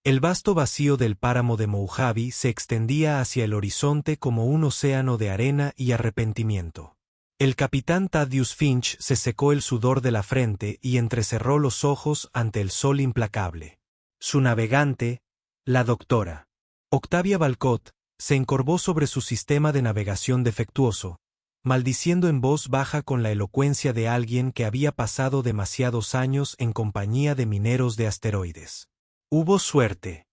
El vasto vacío del páramo de Mojave se extendía hacia el horizonte como un océano de arena y arrepentimiento. El capitán Thaddeus Finch se secó el sudor de la frente y entrecerró los ojos ante el sol implacable. Su navegante, la doctora Octavia Walcott, se encorvó sobre su sistema de navegación defectuoso, maldiciendo en voz baja con la elocuencia de alguien que había pasado demasiados años en compañía de mineros de asteroides. ¿Hubo suerte?,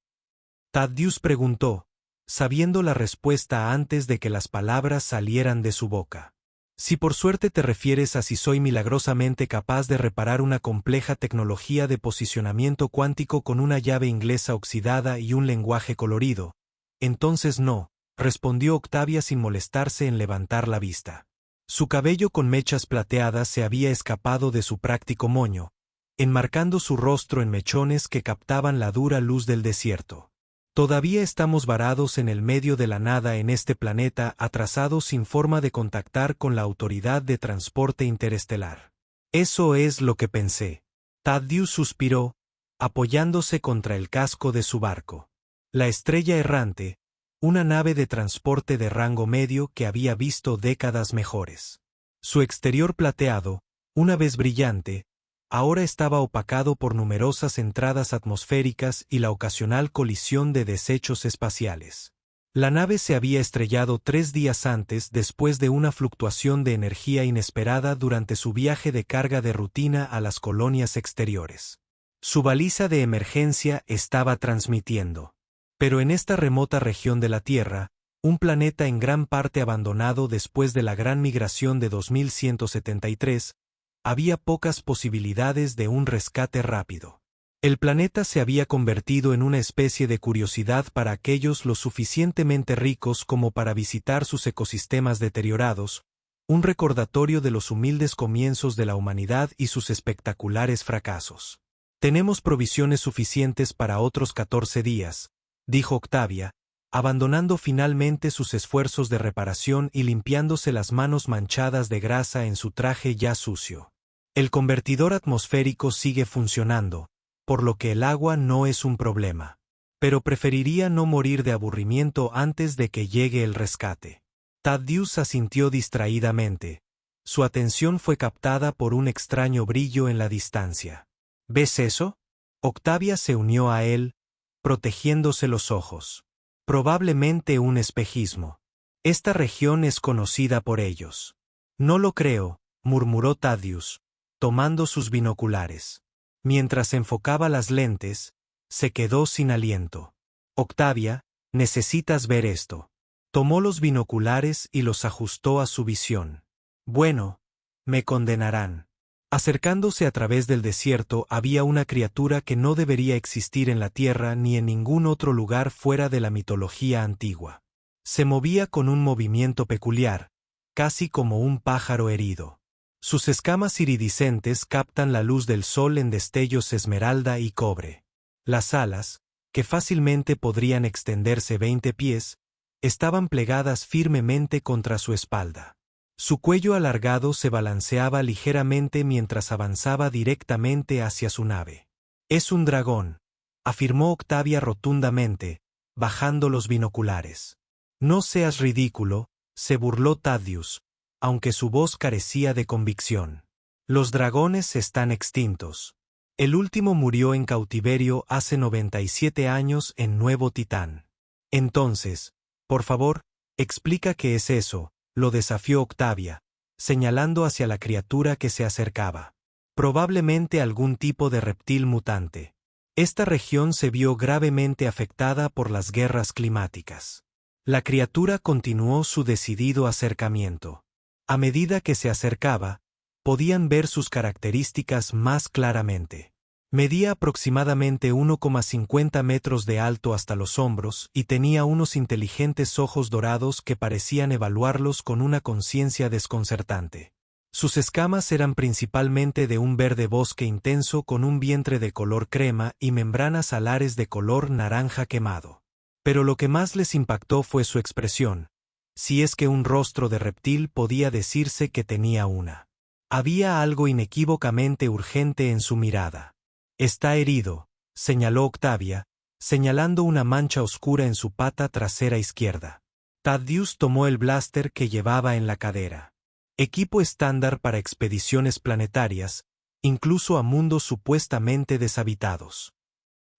Thaddeus preguntó, sabiendo la respuesta antes de que las palabras salieran de su boca. Si por suerte te refieres a si soy milagrosamente capaz de reparar una compleja tecnología de posicionamiento cuántico con una llave inglesa oxidada y un lenguaje colorido, entonces no, respondió Octavia sin molestarse en levantar la vista. Su cabello con mechas plateadas se había escapado de su práctico moño, enmarcando su rostro en mechones que captaban la dura luz del desierto. Todavía estamos varados en el medio de la nada en este planeta atrasado sin forma de contactar con la autoridad de transporte interestelar. Eso es lo que pensé. Thaddeus suspiró, apoyándose contra el casco de su barco. La Estrella Errante, una nave de transporte de rango medio que había visto décadas mejores. Su exterior plateado, una vez brillante, ahora estaba opacado por numerosas entradas atmosféricas y la ocasional colisión de desechos espaciales. La nave se había estrellado 3 días antes después de una fluctuación de energía inesperada durante su viaje de carga de rutina a las colonias exteriores. Su baliza de emergencia estaba transmitiendo. Pero en esta remota región de la Tierra, un planeta en gran parte abandonado después de la gran migración de 2173, había pocas posibilidades de un rescate rápido. El planeta se había convertido en una especie de curiosidad para aquellos lo suficientemente ricos como para visitar sus ecosistemas deteriorados, un recordatorio de los humildes comienzos de la humanidad y sus espectaculares fracasos. Tenemos provisiones suficientes para otros 14 días, dijo Octavia, abandonando finalmente sus esfuerzos de reparación y limpiándose las manos manchadas de grasa en su traje ya sucio. El convertidor atmosférico sigue funcionando, por lo que el agua no es un problema. Pero preferiría no morir de aburrimiento antes de que llegue el rescate. Thaddeus asintió distraídamente. Su atención fue captada por un extraño brillo en la distancia. ¿Ves eso? Octavia se unió a él, protegiéndose los ojos. Probablemente un espejismo. Esta región es conocida por ellos. No lo creo, murmuró Thaddeus, tomando sus binoculares. Mientras enfocaba las lentes, se quedó sin aliento. Octavia, necesitas ver esto. Tomó los binoculares y los ajustó a su visión. Bueno, me condenarán. Acercándose a través del desierto había una criatura que no debería existir en la Tierra ni en ningún otro lugar fuera de la mitología antigua. Se movía con un movimiento peculiar, casi como un pájaro herido. Sus escamas iridiscentes captan la luz del sol en destellos esmeralda y cobre. Las alas, que fácilmente podrían extenderse 20 pies, estaban plegadas firmemente contra su espalda. Su cuello alargado se balanceaba ligeramente mientras avanzaba directamente hacia su nave. «Es un dragón», afirmó Octavia rotundamente, bajando los binoculares. «No seas ridículo», se burló Thaddeus, aunque su voz carecía de convicción. «Los dragones están extintos. El último murió en cautiverio hace 97 años en Nuevo Titán. Entonces, por favor, explica qué es eso», lo desafió Octavia, señalando hacia la criatura que se acercaba. Probablemente algún tipo de reptil mutante. Esta región se vio gravemente afectada por las guerras climáticas. La criatura continuó su decidido acercamiento. A medida que se acercaba, podían ver sus características más claramente. Medía aproximadamente 1,50 metros de alto hasta los hombros y tenía unos inteligentes ojos dorados que parecían evaluarlos con una conciencia desconcertante. Sus escamas eran principalmente de un verde bosque intenso con un vientre de color crema y membranas alares de color naranja quemado. Pero lo que más les impactó fue su expresión, si es que un rostro de reptil podía decirse que tenía una. Había algo inequívocamente urgente en su mirada. «Está herido», señaló Octavia, señalando una mancha oscura en su pata trasera izquierda. Thaddeus tomó el blaster que llevaba en la cadera. Equipo estándar para expediciones planetarias, incluso a mundos supuestamente deshabitados.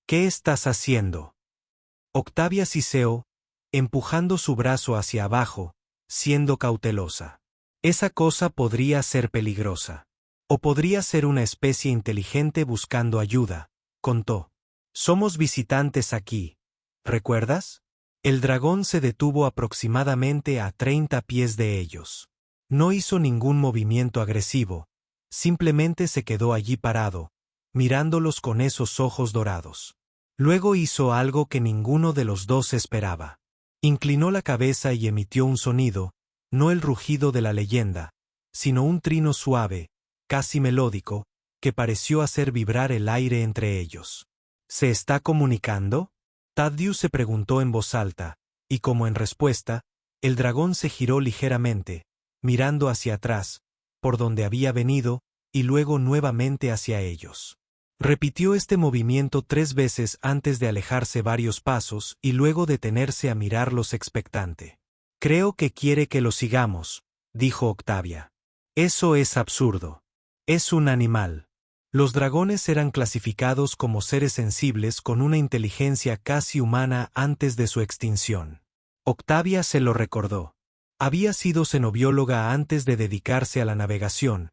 ¿Qué estás haciendo? Octavia siseó, empujando su brazo hacia abajo, siendo cautelosa. Esa cosa podría ser peligrosa. O podría ser una especie inteligente buscando ayuda, contó. Somos visitantes aquí. ¿Recuerdas? El dragón se detuvo aproximadamente a 30 pies de ellos. No hizo ningún movimiento agresivo, simplemente se quedó allí parado, mirándolos con esos ojos dorados. Luego hizo algo que ninguno de los dos esperaba. Inclinó la cabeza y emitió un sonido, no el rugido de la leyenda, sino un trino suave, casi melódico, que pareció hacer vibrar el aire entre ellos. ¿Se está comunicando? Thaddeus se preguntó en voz alta, y como en respuesta, el dragón se giró ligeramente, mirando hacia atrás, por donde había venido, y luego nuevamente hacia ellos. Repitió este movimiento 3 veces antes de alejarse varios pasos y luego detenerse a mirarlos expectante. Creo que quiere que lo sigamos, dijo Octavia. Eso es absurdo. Es un animal. Los dragones eran clasificados como seres sensibles con una inteligencia casi humana antes de su extinción. Octavia se lo recordó. Había sido cenobióloga antes de dedicarse a la navegación,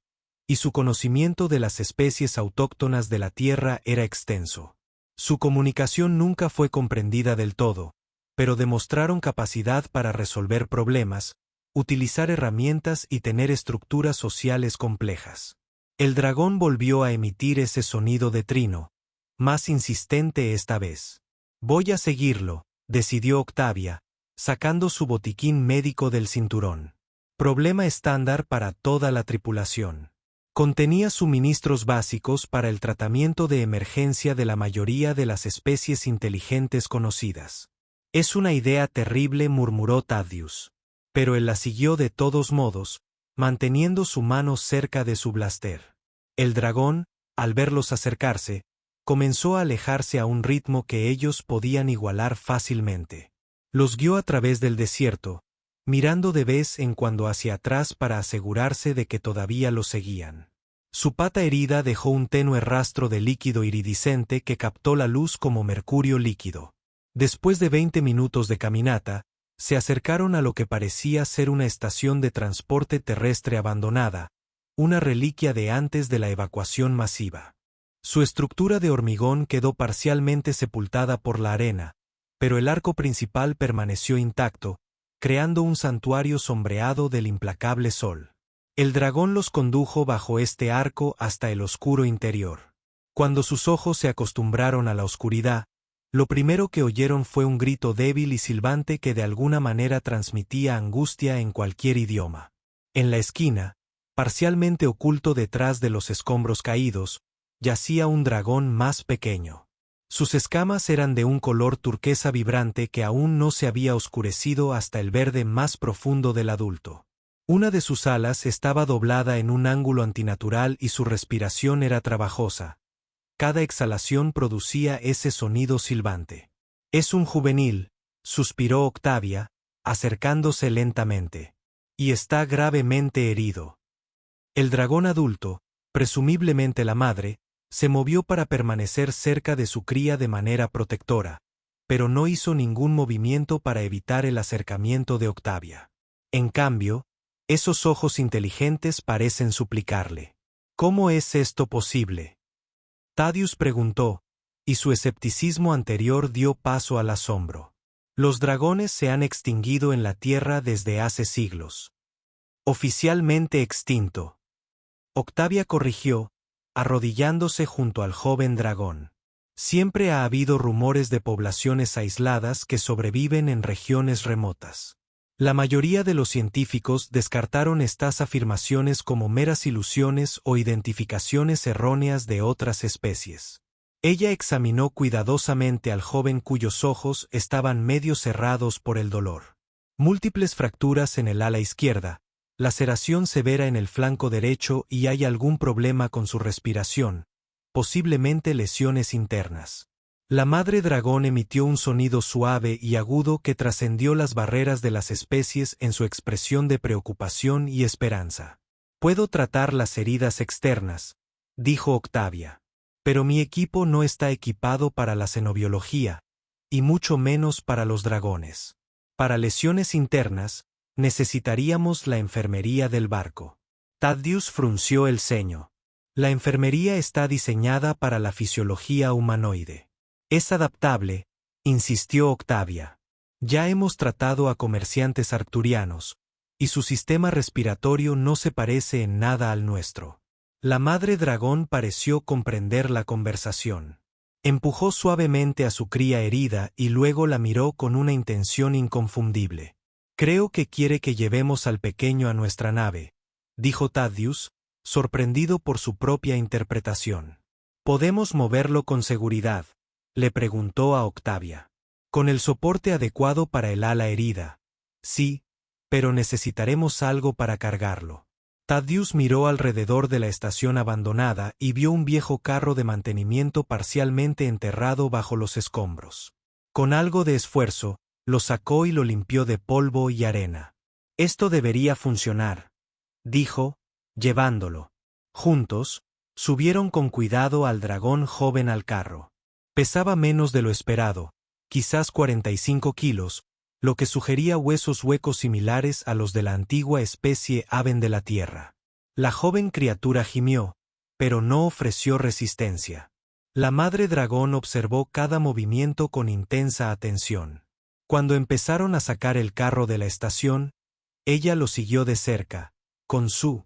y su conocimiento de las especies autóctonas de la Tierra era extenso. Su comunicación nunca fue comprendida del todo, pero demostraron capacidad para resolver problemas, utilizar herramientas y tener estructuras sociales complejas. El dragón volvió a emitir ese sonido de trino, más insistente esta vez. Voy a seguirlo, decidió Octavia, sacando su botiquín médico del cinturón. Problema estándar para toda la tripulación. Contenía suministros básicos para el tratamiento de emergencia de la mayoría de las especies inteligentes conocidas. Es una idea terrible, murmuró Thaddeus. Pero él la siguió de todos modos, manteniendo su mano cerca de su blaster. El dragón, al verlos acercarse, comenzó a alejarse a un ritmo que ellos podían igualar fácilmente. Los guió a través del desierto, mirando de vez en cuando hacia atrás para asegurarse de que todavía lo seguían. Su pata herida dejó un tenue rastro de líquido iridiscente que captó la luz como mercurio líquido. Después de 20 minutos de caminata, se acercaron a lo que parecía ser una estación de transporte terrestre abandonada, una reliquia de antes de la evacuación masiva. Su estructura de hormigón quedó parcialmente sepultada por la arena, pero el arco principal permaneció intacto, creando un santuario sombreado del implacable sol. El dragón los condujo bajo este arco hasta el oscuro interior. Cuando sus ojos se acostumbraron a la oscuridad, lo primero que oyeron fue un grito débil y silbante que de alguna manera transmitía angustia en cualquier idioma. En la esquina, parcialmente oculto detrás de los escombros caídos, yacía un dragón más pequeño. Sus escamas eran de un color turquesa vibrante que aún no se había oscurecido hasta el verde más profundo del adulto. Una de sus alas estaba doblada en un ángulo antinatural y su respiración era trabajosa. Cada exhalación producía ese sonido silbante. Es un juvenil, suspiró Octavia, acercándose lentamente. Y está gravemente herido. El dragón adulto, presumiblemente la madre, se movió para permanecer cerca de su cría de manera protectora, pero no hizo ningún movimiento para evitar el acercamiento de Octavia. En cambio, esos ojos inteligentes parecen suplicarle. ¿Cómo es esto posible? Thaddeus preguntó, y su escepticismo anterior dio paso al asombro. Los dragones se han extinguido en la Tierra desde hace siglos. Oficialmente extinto. Octavia corrigió, arrodillándose junto al joven dragón. Siempre ha habido rumores de poblaciones aisladas que sobreviven en regiones remotas. La mayoría de los científicos descartaron estas afirmaciones como meras ilusiones o identificaciones erróneas de otras especies. Ella examinó cuidadosamente al joven cuyos ojos estaban medio cerrados por el dolor. Múltiples fracturas en el ala izquierda, laceración severa en el flanco derecho y hay algún problema con su respiración, posiblemente lesiones internas. La madre dragón emitió un sonido suave y agudo que trascendió las barreras de las especies en su expresión de preocupación y esperanza. «Puedo tratar las heridas externas», dijo Octavia. «Pero mi equipo no está equipado para la xenobiología, y mucho menos para los dragones. Para lesiones internas, necesitaríamos la enfermería del barco». Thaddeus frunció el ceño. «La enfermería está diseñada para la fisiología humanoide. Es adaptable», insistió Octavia. «Ya hemos tratado a comerciantes arcturianos, y su sistema respiratorio no se parece en nada al nuestro». La madre dragón pareció comprender la conversación. Empujó suavemente a su cría herida y luego la miró con una intención inconfundible. «Creo que quiere que llevemos al pequeño a nuestra nave», dijo Thaddeus, sorprendido por su propia interpretación. «¿Podemos moverlo con seguridad?», le preguntó a Octavia. «Con el soporte adecuado para el ala herida. Sí, pero necesitaremos algo para cargarlo». Thaddeus miró alrededor de la estación abandonada y vio un viejo carro de mantenimiento parcialmente enterrado bajo los escombros. Con algo de esfuerzo, lo sacó y lo limpió de polvo y arena. «Esto debería funcionar», dijo, llevándolo. Juntos, subieron con cuidado al dragón joven al carro. Pesaba menos de lo esperado, quizás 45 kilos, lo que sugería huesos huecos similares a los de la antigua especie Aven de la Tierra. La joven criatura gimió, pero no ofreció resistencia. La madre dragón observó cada movimiento con intensa atención. Cuando empezaron a sacar el carro de la estación, ella lo siguió de cerca, con su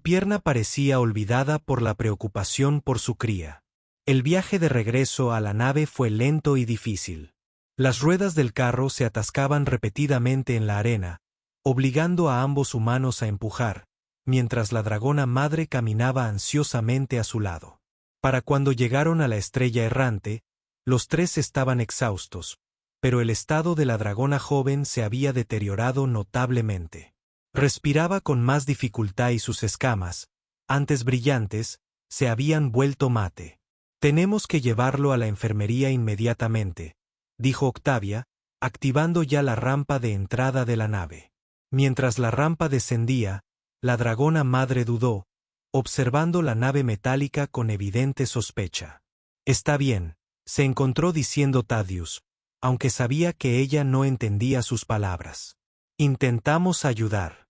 pierna parecía olvidada por la preocupación por su cría. El viaje de regreso a la nave fue lento y difícil. Las ruedas del carro se atascaban repetidamente en la arena, obligando a ambos humanos a empujar, mientras la dragona madre caminaba ansiosamente a su lado. Para cuando llegaron a la estrella errante, los tres estaban exhaustos, pero el estado de la dragona joven se había deteriorado notablemente. Respiraba con más dificultad y sus escamas, antes brillantes, se habían vuelto mate. «Tenemos que llevarlo a la enfermería inmediatamente», dijo Octavia, activando ya la rampa de entrada de la nave. Mientras la rampa descendía, la dragona madre dudó, observando la nave metálica con evidente sospecha. «Está bien», se encontró diciendo Thaddeus, aunque sabía que ella no entendía sus palabras. «Intentamos ayudar».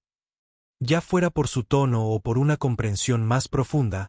Ya fuera por su tono o por una comprensión más profunda,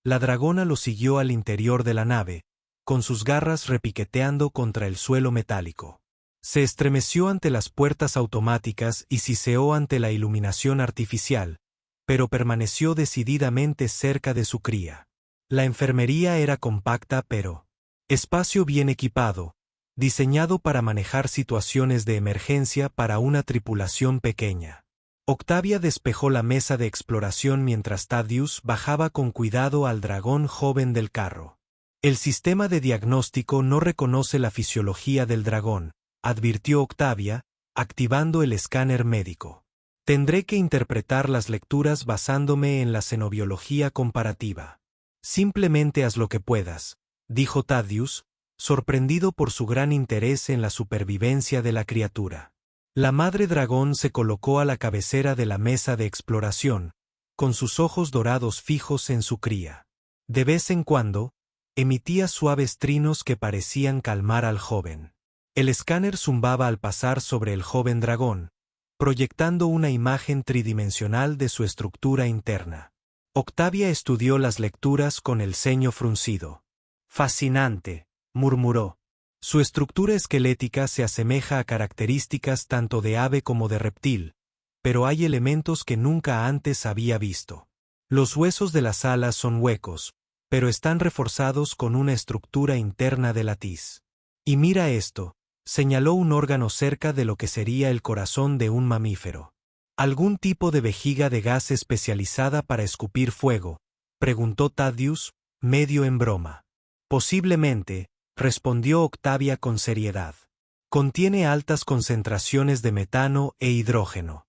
la dragona lo siguió al interior de la nave, con sus garras repiqueteando contra el suelo metálico. Se estremeció ante las puertas automáticas y siseó ante la iluminación artificial, pero permaneció decididamente cerca de su cría. La enfermería era compacta pero espacio bien equipado, diseñado para manejar situaciones de emergencia para una tripulación pequeña. Octavia despejó la mesa de exploración mientras Thaddeus bajaba con cuidado al dragón joven del carro. «El sistema de diagnóstico no reconoce la fisiología del dragón», advirtió Octavia, activando el escáner médico. «Tendré que interpretar las lecturas basándome en la xenobiología comparativa». «Simplemente haz lo que puedas», dijo Thaddeus, sorprendido por su gran interés en la supervivencia de la criatura. La madre dragón se colocó a la cabecera de la mesa de exploración, con sus ojos dorados fijos en su cría. De vez en cuando, emitía suaves trinos que parecían calmar al joven. El escáner zumbaba al pasar sobre el joven dragón, proyectando una imagen tridimensional de su estructura interna. Octavia estudió las lecturas con el ceño fruncido. «Fascinante», murmuró. «Su estructura esquelética se asemeja a características tanto de ave como de reptil, pero hay elementos que nunca antes había visto. Los huesos de las alas son huecos, pero están reforzados con una estructura interna de latiz. Y mira esto», señaló un órgano cerca de lo que sería el corazón de un mamífero. «¿Algún tipo de vejiga de gas especializada para escupir fuego?», preguntó Thaddeus, medio en broma. «Posiblemente», respondió Octavia con seriedad. «Contiene altas concentraciones de metano e hidrógeno.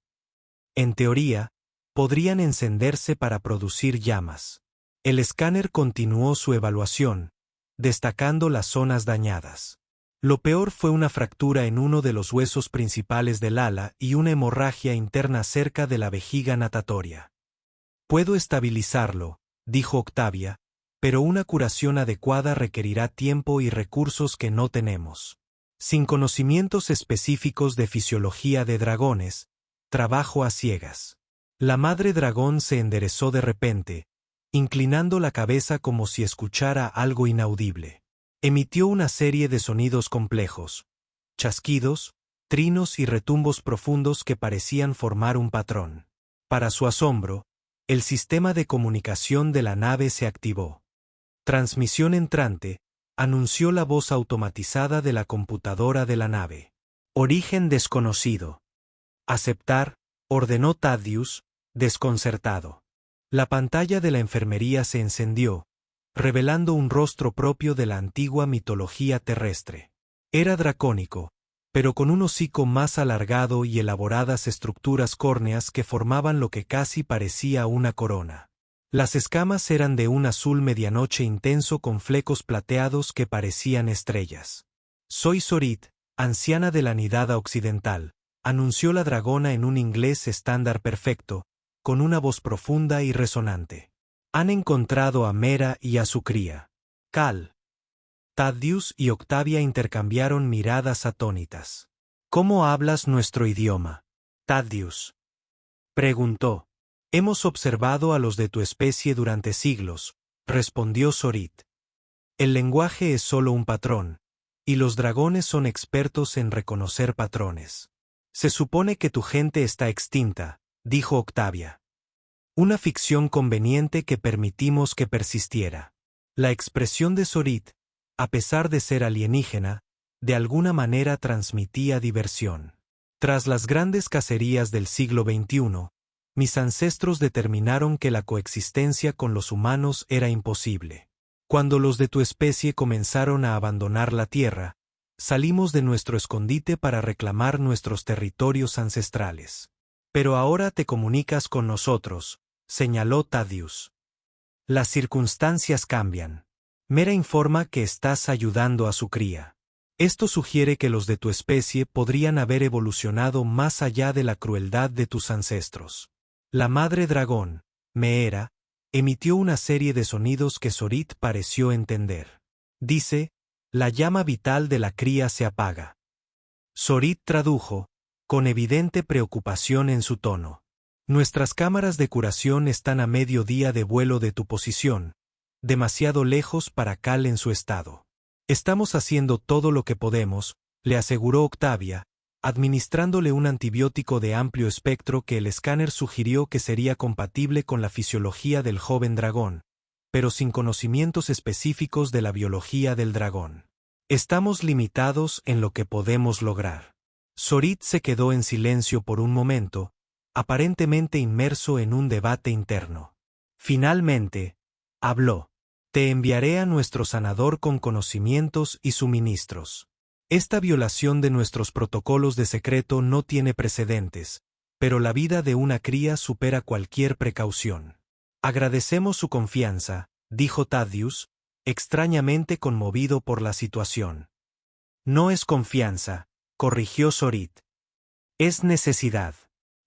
En teoría, podrían encenderse para producir llamas». El escáner continuó su evaluación, destacando las zonas dañadas. Lo peor fue una fractura en uno de los huesos principales del ala y una hemorragia interna cerca de la vejiga natatoria. Puedo estabilizarlo, dijo Octavia, pero una curación adecuada requerirá tiempo y recursos que no tenemos. Sin conocimientos específicos de fisiología de dragones, trabajo a ciegas. La madre dragón se enderezó de repente, inclinando la cabeza como si escuchara algo inaudible. Emitió una serie de sonidos complejos, chasquidos, trinos y retumbos profundos que parecían formar un patrón. Para su asombro, el sistema de comunicación de la nave se activó. Transmisión entrante, anunció la voz automatizada de la computadora de la nave. Origen desconocido. Aceptar, ordenó Thaddeus, desconcertado. La pantalla de la enfermería se encendió, revelando un rostro propio de la antigua mitología terrestre. Era dracónico, pero con un hocico más alargado y elaboradas estructuras córneas que formaban lo que casi parecía una corona. Las escamas eran de un azul medianoche intenso con flecos plateados que parecían estrellas. Soy Zorit, anciana de la Nidada Occidental, anunció la dragona en un inglés estándar perfecto, con una voz profunda y resonante. Han encontrado a Mera y a su cría. Cal. Thaddeus y Octavia intercambiaron miradas atónitas. ¿Cómo hablas nuestro idioma? Thaddeus preguntó. Hemos observado a los de tu especie durante siglos, respondió Zorit. El lenguaje es solo un patrón, y los dragones son expertos en reconocer patrones. Se supone que tu gente está extinta, dijo Octavia. Una ficción conveniente que permitimos que persistiera. La expresión de Zorit, a pesar de ser alienígena, de alguna manera transmitía diversión. Tras las grandes cacerías del siglo XXI, mis ancestros determinaron que la coexistencia con los humanos era imposible. Cuando los de tu especie comenzaron a abandonar la Tierra, salimos de nuestro escondite para reclamar nuestros territorios ancestrales. Pero ahora te comunicas con nosotros, señaló Thaddeus. Las circunstancias cambian. Mera informa que estás ayudando a su cría. Esto sugiere que los de tu especie podrían haber evolucionado más allá de la crueldad de tus ancestros. La madre dragón, Meera, emitió una serie de sonidos que Zorit pareció entender. Dice, la llama vital de la cría se apaga. Zorit tradujo, con evidente preocupación en su tono. Nuestras cámaras de curación están a medio día de vuelo de tu posición, demasiado lejos para Cal en su estado. Estamos haciendo todo lo que podemos, le aseguró Octavia, administrándole un antibiótico de amplio espectro que el escáner sugirió que sería compatible con la fisiología del joven dragón, pero sin conocimientos específicos de la biología del dragón. Estamos limitados en lo que podemos lograr. Zorit se quedó en silencio por un momento, aparentemente inmerso en un debate interno. Finalmente, habló. Te enviaré a nuestro sanador con conocimientos y suministros. Esta violación de nuestros protocolos de secreto no tiene precedentes, pero la vida de una cría supera cualquier precaución. Agradecemos su confianza, dijo Thaddeus, extrañamente conmovido por la situación. No es confianza, corrigió Zorit. Es necesidad.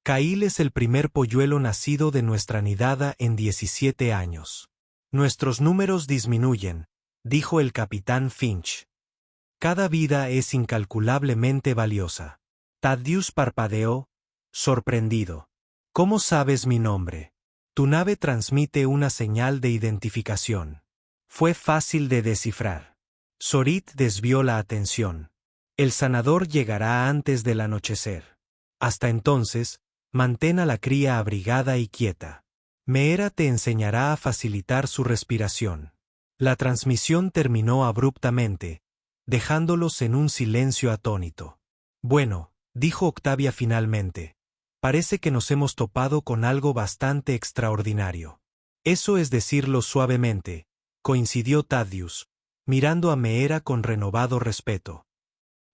Kail es el primer polluelo nacido de nuestra nidada en 17 años. Nuestros números disminuyen, dijo el capitán Finch. Cada vida es incalculablemente valiosa. Thaddeus parpadeó, sorprendido. ¿Cómo sabes mi nombre? Tu nave transmite una señal de identificación. Fue fácil de descifrar. Zorit desvió la atención. El sanador llegará antes del anochecer. Hasta entonces, mantén a la cría abrigada y quieta. Meera te enseñará a facilitar su respiración. La transmisión terminó abruptamente, dejándolos en un silencio atónito. Bueno, dijo Octavia finalmente, parece que nos hemos topado con algo bastante extraordinario. Eso es decirlo suavemente, coincidió Thaddeus, mirando a Meera con renovado respeto.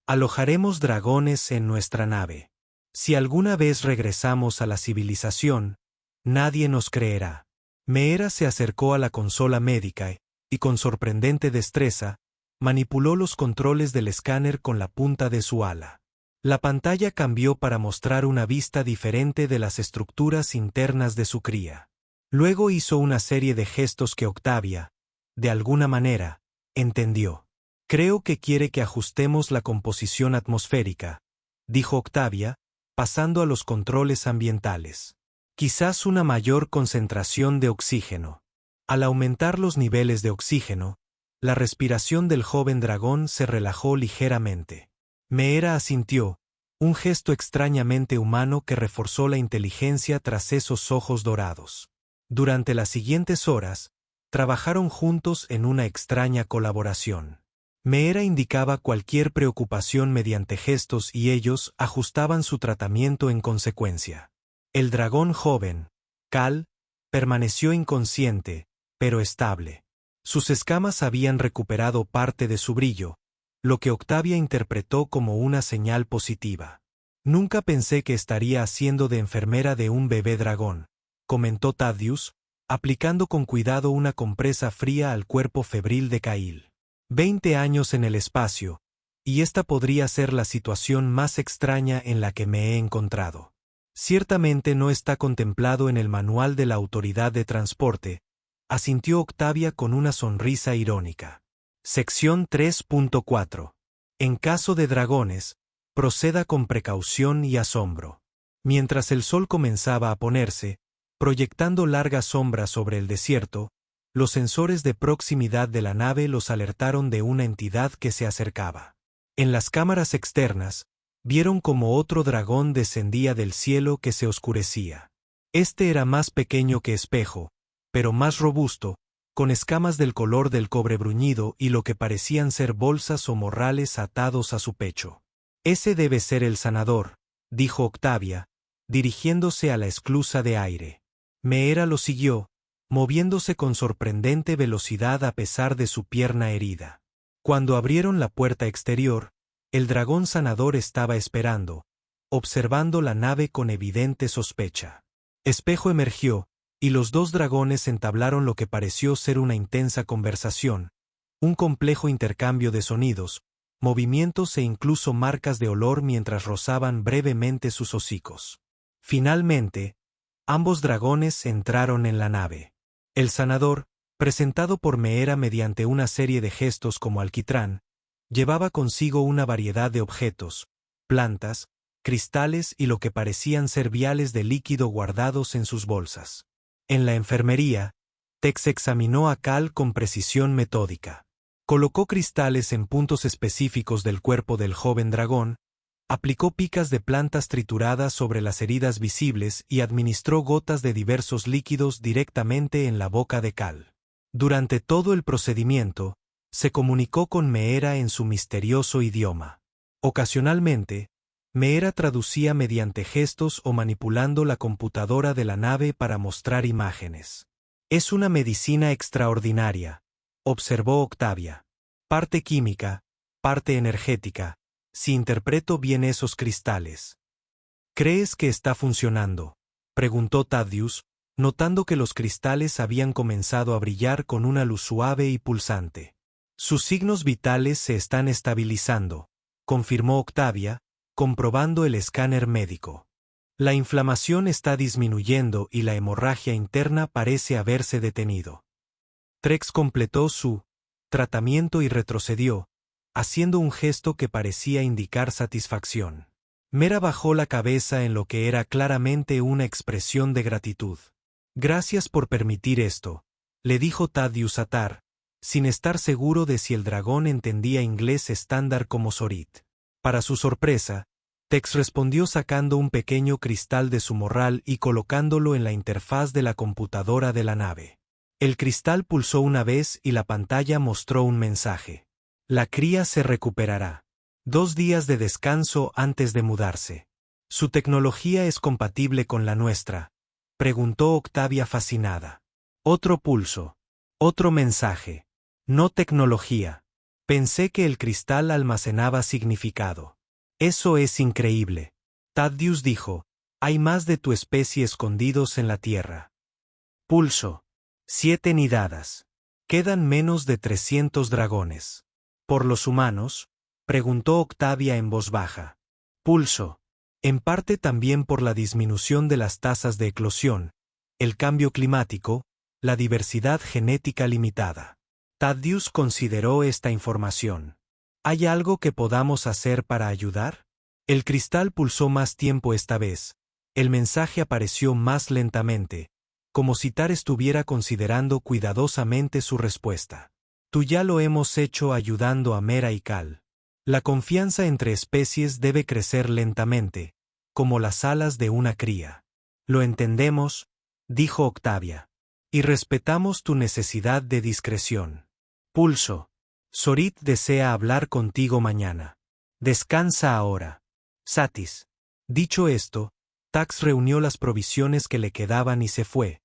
Alojaremos dragones en nuestra nave. Si alguna vez regresamos a la civilización, nadie nos creerá. Meera se acercó a la consola médica y con sorprendente destreza, manipuló los controles del escáner con la punta de su ala. La pantalla cambió para mostrar una vista diferente de las estructuras internas de su cría. Luego hizo una serie de gestos que Octavia, de alguna manera, entendió. Creo que quiere que ajustemos la composición atmosférica, dijo Octavia, pasando a los controles ambientales. Quizás una mayor concentración de oxígeno. Al aumentar los niveles de oxígeno, la respiración del joven dragón se relajó ligeramente. Meera asintió, un gesto extrañamente humano que reforzó la inteligencia tras esos ojos dorados. Durante las siguientes horas, trabajaron juntos en una extraña colaboración. Meera indicaba cualquier preocupación mediante gestos y ellos ajustaban su tratamiento en consecuencia. El dragón joven, Cal, permaneció inconsciente, pero estable. Sus escamas habían recuperado parte de su brillo, lo que Octavia interpretó como una señal positiva. Nunca pensé que estaría haciendo de enfermera de un bebé dragón, comentó Thaddeus, aplicando con cuidado una compresa fría al cuerpo febril de Kail. 20 años en el espacio, y esta podría ser la situación más extraña en la que me he encontrado. Ciertamente no está contemplado en el manual de la Autoridad de Transporte, asintió Octavia con una sonrisa irónica. Sección 3.4. En caso de dragones, proceda con precaución y asombro. Mientras el sol comenzaba a ponerse, proyectando largas sombras sobre el desierto, los sensores de proximidad de la nave los alertaron de una entidad que se acercaba. En las cámaras externas, vieron como otro dragón descendía del cielo que se oscurecía. Este era más pequeño que Espejo, pero más robusto, con escamas del color del cobre bruñido y lo que parecían ser bolsas o morrales atados a su pecho. Ese debe ser el sanador, dijo Octavia, dirigiéndose a la esclusa de aire. Meera lo siguió, moviéndose con sorprendente velocidad a pesar de su pierna herida. Cuando abrieron la puerta exterior, el dragón sanador estaba esperando, observando la nave con evidente sospecha. Espejo emergió, y los dos dragones entablaron lo que pareció ser una intensa conversación, un complejo intercambio de sonidos, movimientos e incluso marcas de olor mientras rozaban brevemente sus hocicos. Finalmente, ambos dragones entraron en la nave. El sanador, presentado por Meera mediante una serie de gestos como alquitrán, llevaba consigo una variedad de objetos, plantas, cristales y lo que parecían ser viales de líquido guardados en sus bolsas. En la enfermería, Tex examinó a Cal con precisión metódica. Colocó cristales en puntos específicos del cuerpo del joven dragón, aplicó picas de plantas trituradas sobre las heridas visibles y administró gotas de diversos líquidos directamente en la boca de Cal. Durante todo el procedimiento, se comunicó con Meera en su misterioso idioma. Ocasionalmente, Meera traducía mediante gestos o manipulando la computadora de la nave para mostrar imágenes. Es una medicina extraordinaria, observó Octavia. Parte química, parte energética, si interpreto bien esos cristales. ¿Crees que está funcionando?, preguntó Thaddeus, notando que los cristales habían comenzado a brillar con una luz suave y pulsante. Sus signos vitales se están estabilizando, confirmó Octavia, comprobando el escáner médico. La inflamación está disminuyendo y la hemorragia interna parece haberse detenido. Trex completó su tratamiento y retrocedió, haciendo un gesto que parecía indicar satisfacción. Meera bajó la cabeza en lo que era claramente una expresión de gratitud. Gracias por permitir esto, le dijo Thaddeus a Tar, sin estar seguro de si el dragón entendía inglés estándar como Sorit. Para su sorpresa, Tex respondió sacando un pequeño cristal de su morral y colocándolo en la interfaz de la computadora de la nave. El cristal pulsó una vez y la pantalla mostró un mensaje. La cría se recuperará. 2 días de descanso antes de mudarse. ¿Su tecnología es compatible con la nuestra?, preguntó Octavia fascinada. Otro pulso. Otro mensaje. No tecnología. Pensé que el cristal almacenaba significado. Eso es increíble. Thaddeus dijo, hay más de tu especie escondidos en la Tierra. Pulso. 7 nidadas. Quedan menos de 300 dragones. ¿Por los humanos? Preguntó Octavia en voz baja. Pulso. En parte también por la disminución de las tasas de eclosión, el cambio climático, la diversidad genética limitada. Thaddeus consideró esta información. ¿Hay algo que podamos hacer para ayudar? El cristal pulsó más tiempo esta vez. El mensaje apareció más lentamente, como si Tar estuviera considerando cuidadosamente su respuesta. Tú ya lo hemos hecho ayudando a Mera y Cal. La confianza entre especies debe crecer lentamente, como las alas de una cría. Lo entendemos, dijo Octavia. Y respetamos tu necesidad de discreción. Pulso. Zorit desea hablar contigo mañana. Descansa ahora. Satis. Dicho esto, Tax reunió las provisiones que le quedaban y se fue,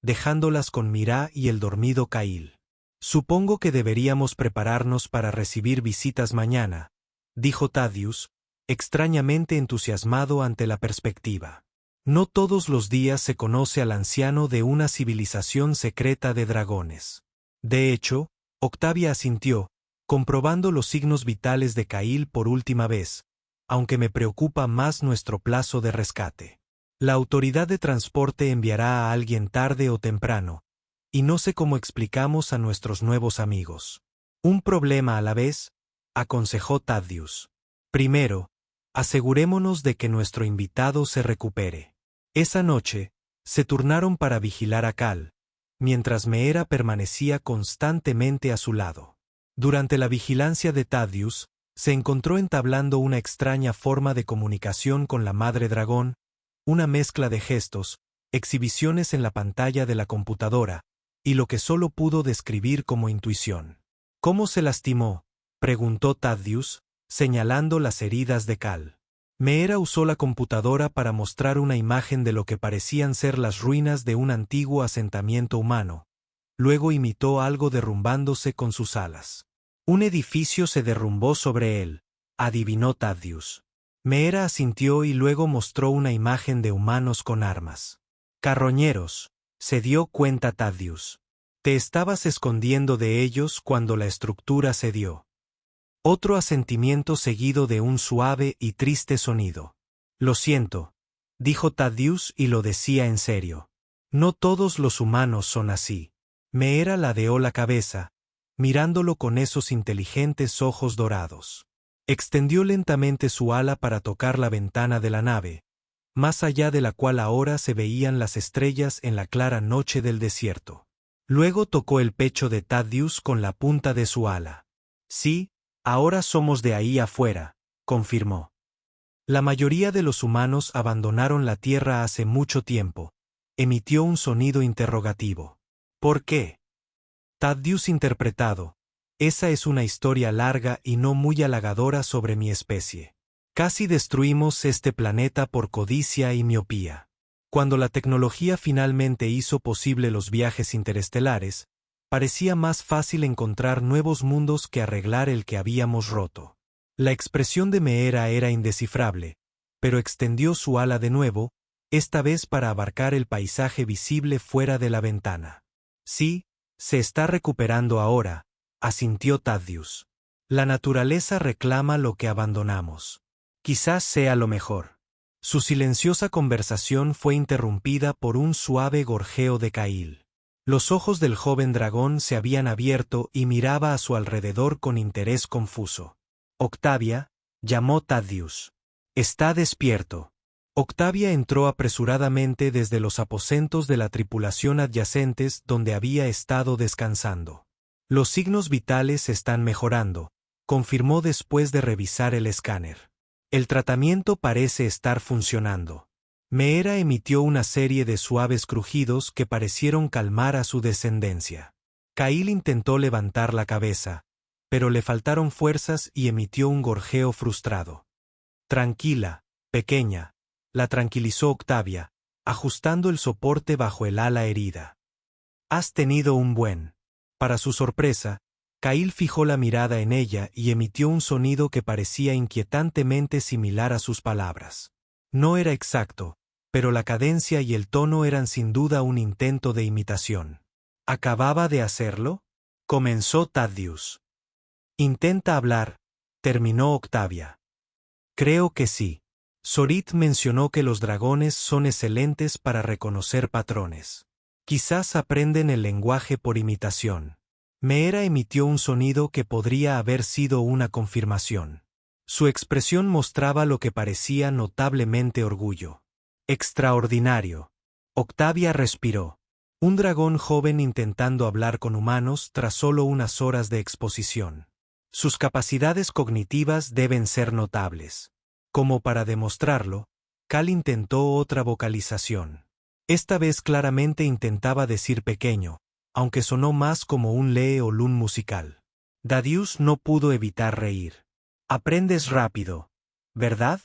dejándolas con Mira y el dormido Kail. Supongo que deberíamos prepararnos para recibir visitas mañana, dijo Thaddeus, extrañamente entusiasmado ante la perspectiva. No todos los días se conoce al anciano de una civilización secreta de dragones. De hecho, Octavia asintió, comprobando los signos vitales de Kail por última vez, aunque me preocupa más nuestro plazo de rescate. La autoridad de transporte enviará a alguien tarde o temprano, y no sé cómo explicamos a nuestros nuevos amigos. Un problema a la vez, aconsejó Thaddeus. Primero, asegurémonos de que nuestro invitado se recupere. Esa noche, se turnaron para vigilar a Cal, mientras Meera permanecía constantemente a su lado. Durante la vigilancia de Thaddeus, se encontró entablando una extraña forma de comunicación con la madre dragón, una mezcla de gestos, exhibiciones en la pantalla de la computadora, y lo que solo pudo describir como intuición. ¿Cómo se lastimó?, preguntó Thaddeus, señalando las heridas de Cal. Meera usó la computadora para mostrar una imagen de lo que parecían ser las ruinas de un antiguo asentamiento humano. Luego imitó algo derrumbándose con sus alas. Un edificio se derrumbó sobre él, adivinó Thaddeus. Meera asintió y luego mostró una imagen de humanos con armas. Carroñeros, se dio cuenta Thaddeus. Te estabas escondiendo de ellos cuando la estructura cedió. Otro asentimiento seguido de un suave y triste sonido. Lo siento, dijo Thaddeus y lo decía en serio. No todos los humanos son así. Meera ladeó la cabeza, mirándolo con esos inteligentes ojos dorados. Extendió lentamente su ala para tocar la ventana de la nave, más allá de la cual ahora se veían las estrellas en la clara noche del desierto. Luego tocó el pecho de Thaddeus con la punta de su ala. Sí, ahora somos de ahí afuera, confirmó. La mayoría de los humanos abandonaron la Tierra hace mucho tiempo. Emitió un sonido interrogativo. ¿Por qué? Thaddeus interpretado. Esa es una historia larga y no muy halagadora sobre mi especie. Casi destruimos este planeta por codicia y miopía. Cuando la tecnología finalmente hizo posible los viajes interestelares, parecía más fácil encontrar nuevos mundos que arreglar el que habíamos roto. La expresión de Meera era indescifrable, pero extendió su ala de nuevo, esta vez para abarcar el paisaje visible fuera de la ventana. Sí, se está recuperando ahora, asintió Thaddeus. La naturaleza reclama lo que abandonamos. Quizás sea lo mejor. Su silenciosa conversación fue interrumpida por un suave gorjeo de Kail. Los ojos del joven dragón se habían abierto y miraba a su alrededor con interés confuso. Octavia, llamó Thaddeus. Está despierto. Octavia entró apresuradamente desde los aposentos de la tripulación adyacentes donde había estado descansando. Los signos vitales están mejorando, confirmó después de revisar el escáner. El tratamiento parece estar funcionando. Meera emitió una serie de suaves crujidos que parecieron calmar a su descendencia. Kail intentó levantar la cabeza, pero le faltaron fuerzas y emitió un gorjeo frustrado. Tranquila, pequeña, la tranquilizó Octavia, ajustando el soporte bajo el ala herida. Has tenido un buen. Para su sorpresa, Kail fijó la mirada en ella y emitió un sonido que parecía inquietantemente similar a sus palabras. No era exacto, pero la cadencia y el tono eran sin duda un intento de imitación. ¿Acababa de hacerlo? comenzó Thaddeus. Intenta hablar, terminó Octavia. Creo que sí. Zorit mencionó que los dragones son excelentes para reconocer patrones. Quizás aprenden el lenguaje por imitación. Meera emitió un sonido que podría haber sido una confirmación. Su expresión mostraba lo que parecía notablemente orgullo. Extraordinario. Octavia respiró. Un dragón joven intentando hablar con humanos tras solo unas horas de exposición. Sus capacidades cognitivas deben ser notables. Como para demostrarlo, Cal intentó otra vocalización. Esta vez claramente intentaba decir pequeño, aunque sonó más como un lee o lun musical. Thaddeus no pudo evitar reír. Aprendes rápido, ¿verdad?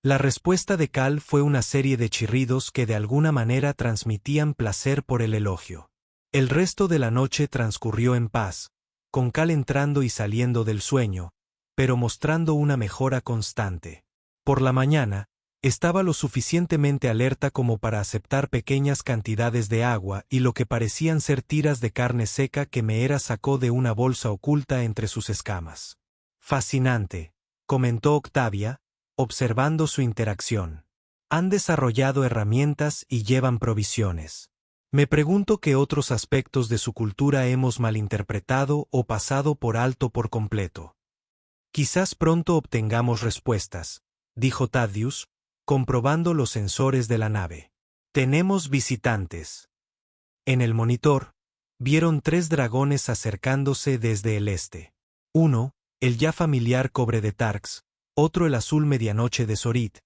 La respuesta de Cal fue una serie de chirridos que de alguna manera transmitían placer por el elogio. El resto de la noche transcurrió en paz, con Cal entrando y saliendo del sueño, pero mostrando una mejora constante. Por la mañana, estaba lo suficientemente alerta como para aceptar pequeñas cantidades de agua y lo que parecían ser tiras de carne seca que Meera sacó de una bolsa oculta entre sus escamas. Fascinante, comentó Octavia, observando su interacción. Han desarrollado herramientas y llevan provisiones. Me pregunto qué otros aspectos de su cultura hemos malinterpretado o pasado por alto por completo. Quizás pronto obtengamos respuestas, dijo Thaddeus, comprobando los sensores de la nave. Tenemos visitantes. En el monitor, vieron 3 dragones acercándose desde el este. Uno, el ya familiar cobre de Tarx, otro el azul medianoche de Zorit,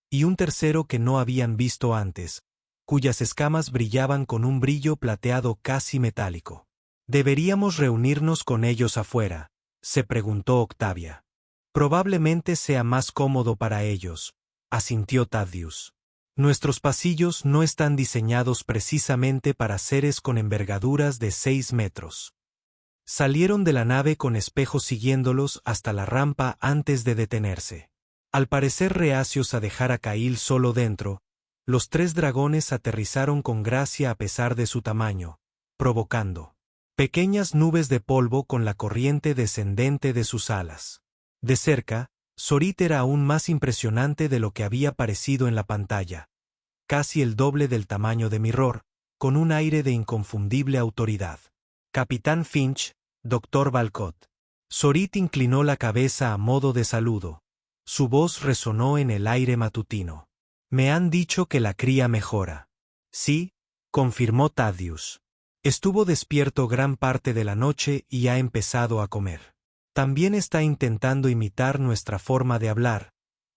y un tercero que no habían visto antes, cuyas escamas brillaban con un brillo plateado casi metálico. ¿Deberíamos reunirnos con ellos afuera?, se preguntó Octavia. Probablemente sea más cómodo para ellos, asintió Thaddeus. Nuestros pasillos no están diseñados precisamente para seres con envergaduras de 6 metros. Salieron de la nave con espejos siguiéndolos hasta la rampa antes de detenerse. Al parecer reacios a dejar a Kail solo dentro, los 3 dragones aterrizaron con gracia a pesar de su tamaño, provocando pequeñas nubes de polvo con la corriente descendente de sus alas. De cerca, Zorit era aún más impresionante de lo que había parecido en la pantalla, casi el doble del tamaño de Mirror, con un aire de inconfundible autoridad. Capitán Finch, Dr. Valcott. Zorit inclinó la cabeza a modo de saludo. Su voz resonó en el aire matutino. Me han dicho que la cría mejora. Sí, confirmó Thaddeus. Estuvo despierto gran parte de la noche y ha empezado a comer. También está intentando imitar nuestra forma de hablar,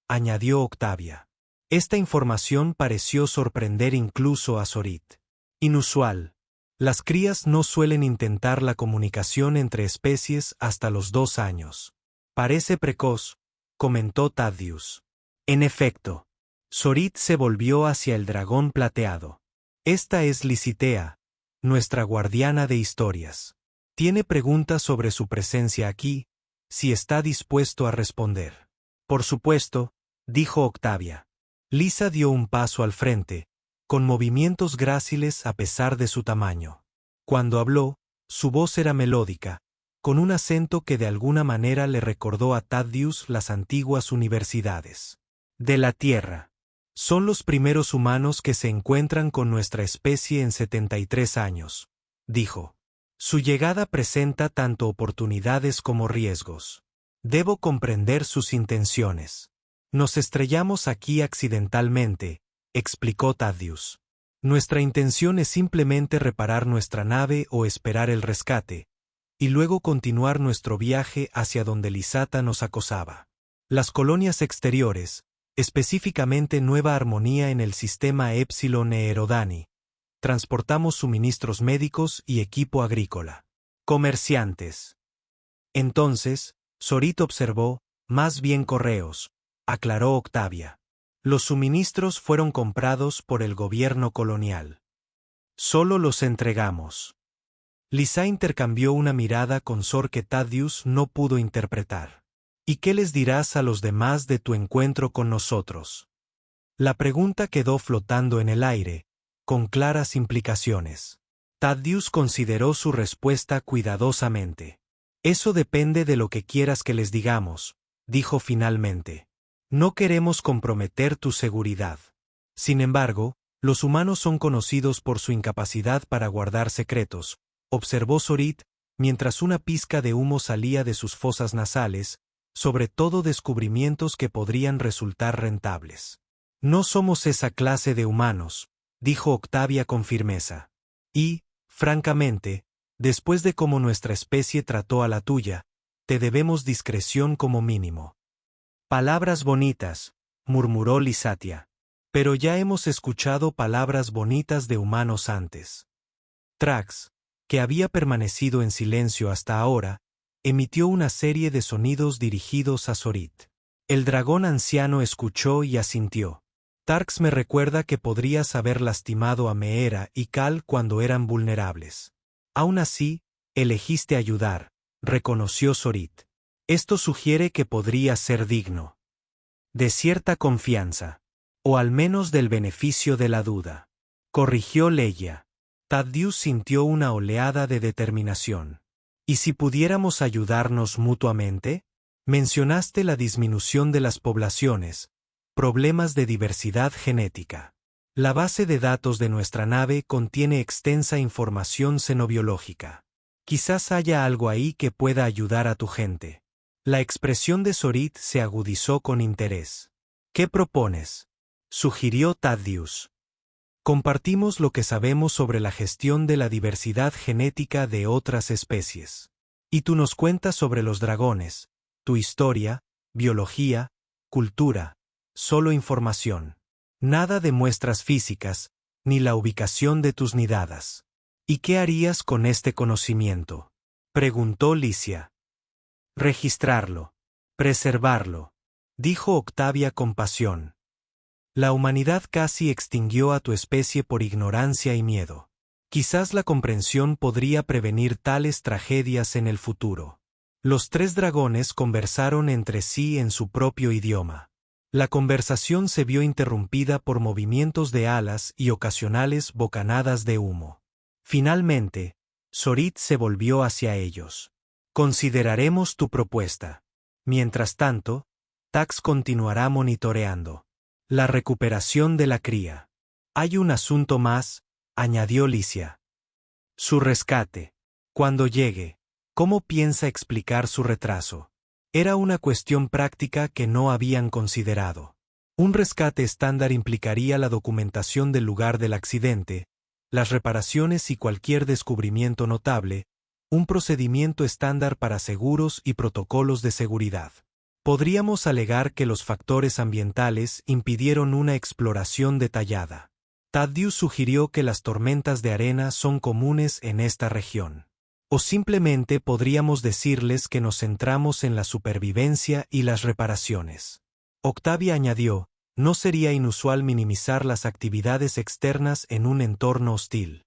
añadió Octavia. Esta información pareció sorprender incluso a Zorit. Inusual. Las crías no suelen intentar la comunicación entre especies hasta los 2 años. Parece precoz, comentó Thaddeus. En efecto. Zorit se volvió hacia el dragón plateado. Esta es Licitea, nuestra guardiana de historias. Tiene preguntas sobre su presencia aquí, si está dispuesto a responder. Por supuesto, dijo Octavia. Lisa dio un paso al frente, con movimientos gráciles a pesar de su tamaño. Cuando habló, su voz era melódica, con un acento que de alguna manera le recordó a Thaddeus las antiguas universidades. De la Tierra. Son los primeros humanos que se encuentran con nuestra especie en 73 años, dijo. Su llegada presenta tanto oportunidades como riesgos. Debo comprender sus intenciones. Nos estrellamos aquí accidentalmente, explicó Thaddeus. Nuestra intención es simplemente reparar nuestra nave o esperar el rescate, y luego continuar nuestro viaje hacia donde Lisata nos acosaba. Las colonias exteriores, específicamente Nueva Armonía en el sistema Epsilon Erodani, transportamos suministros médicos y equipo agrícola. Comerciantes. Entonces, Zorit observó, más bien correos, aclaró Octavia. Los suministros fueron comprados por el gobierno colonial. Solo los entregamos. Lisa intercambió una mirada con Zor que Thaddeus no pudo interpretar. ¿Y qué les dirás a los demás de tu encuentro con nosotros? La pregunta quedó flotando en el aire, con claras implicaciones. Thaddeus consideró su respuesta cuidadosamente. Eso depende de lo que quieras que les digamos, dijo finalmente. No queremos comprometer tu seguridad. Sin embargo, los humanos son conocidos por su incapacidad para guardar secretos, observó Zorit, mientras una pizca de humo salía de sus fosas nasales, sobre todo descubrimientos que podrían resultar rentables. No somos esa clase de humanos, dijo Octavia con firmeza. Y, francamente, después de cómo nuestra especie trató a la tuya, te debemos discreción como mínimo. Palabras bonitas, murmuró Lisatia. Pero ya hemos escuchado palabras bonitas de humanos antes. Thrax, que había permanecido en silencio hasta ahora, emitió una serie de sonidos dirigidos a Zorit. El dragón anciano escuchó y asintió. Thrax me recuerda que podrías haber lastimado a Meera y Cal cuando eran vulnerables. Aún así, elegiste ayudar, reconoció Zorit. Esto sugiere que podrías ser digno de cierta confianza. O al menos del beneficio de la duda. Corrigió Leia. Thaddeus sintió una oleada de determinación. ¿Y si pudiéramos ayudarnos mutuamente? Mencionaste la disminución de las poblaciones, problemas de diversidad genética. La base de datos de nuestra nave contiene extensa información xenobiológica. Quizás haya algo ahí que pueda ayudar a tu gente. La expresión de Zorit se agudizó con interés. ¿Qué propones?, sugirió Thaddeus. Compartimos lo que sabemos sobre la gestión de la diversidad genética de otras especies. Y tú nos cuentas sobre los dragones, tu historia, biología, cultura, solo información. Nada de muestras físicas, ni la ubicación de tus nidadas. ¿Y qué harías con este conocimiento?, preguntó Licia. Registrarlo. Preservarlo, dijo Octavia con pasión. La humanidad casi extinguió a tu especie por ignorancia y miedo. Quizás la comprensión podría prevenir tales tragedias en el futuro. Los tres dragones conversaron entre sí en su propio idioma. La conversación se vio interrumpida por movimientos de alas y ocasionales bocanadas de humo. Finalmente, Zorit se volvió hacia ellos. Consideraremos tu propuesta. Mientras tanto, Tax continuará monitoreando la recuperación de la cría. Hay un asunto más, añadió Licia. Su rescate. Cuando llegue, ¿cómo piensa explicar su retraso? Era una cuestión práctica que no habían considerado. Un rescate estándar implicaría la documentación del lugar del accidente, las reparaciones y cualquier descubrimiento notable, un procedimiento estándar para seguros y protocolos de seguridad. Podríamos alegar que los factores ambientales impidieron una exploración detallada. Thaddeus sugirió que las tormentas de arena son comunes en esta región. O simplemente podríamos decirles que nos centramos en la supervivencia y las reparaciones. Octavia añadió, no sería inusual minimizar las actividades externas en un entorno hostil.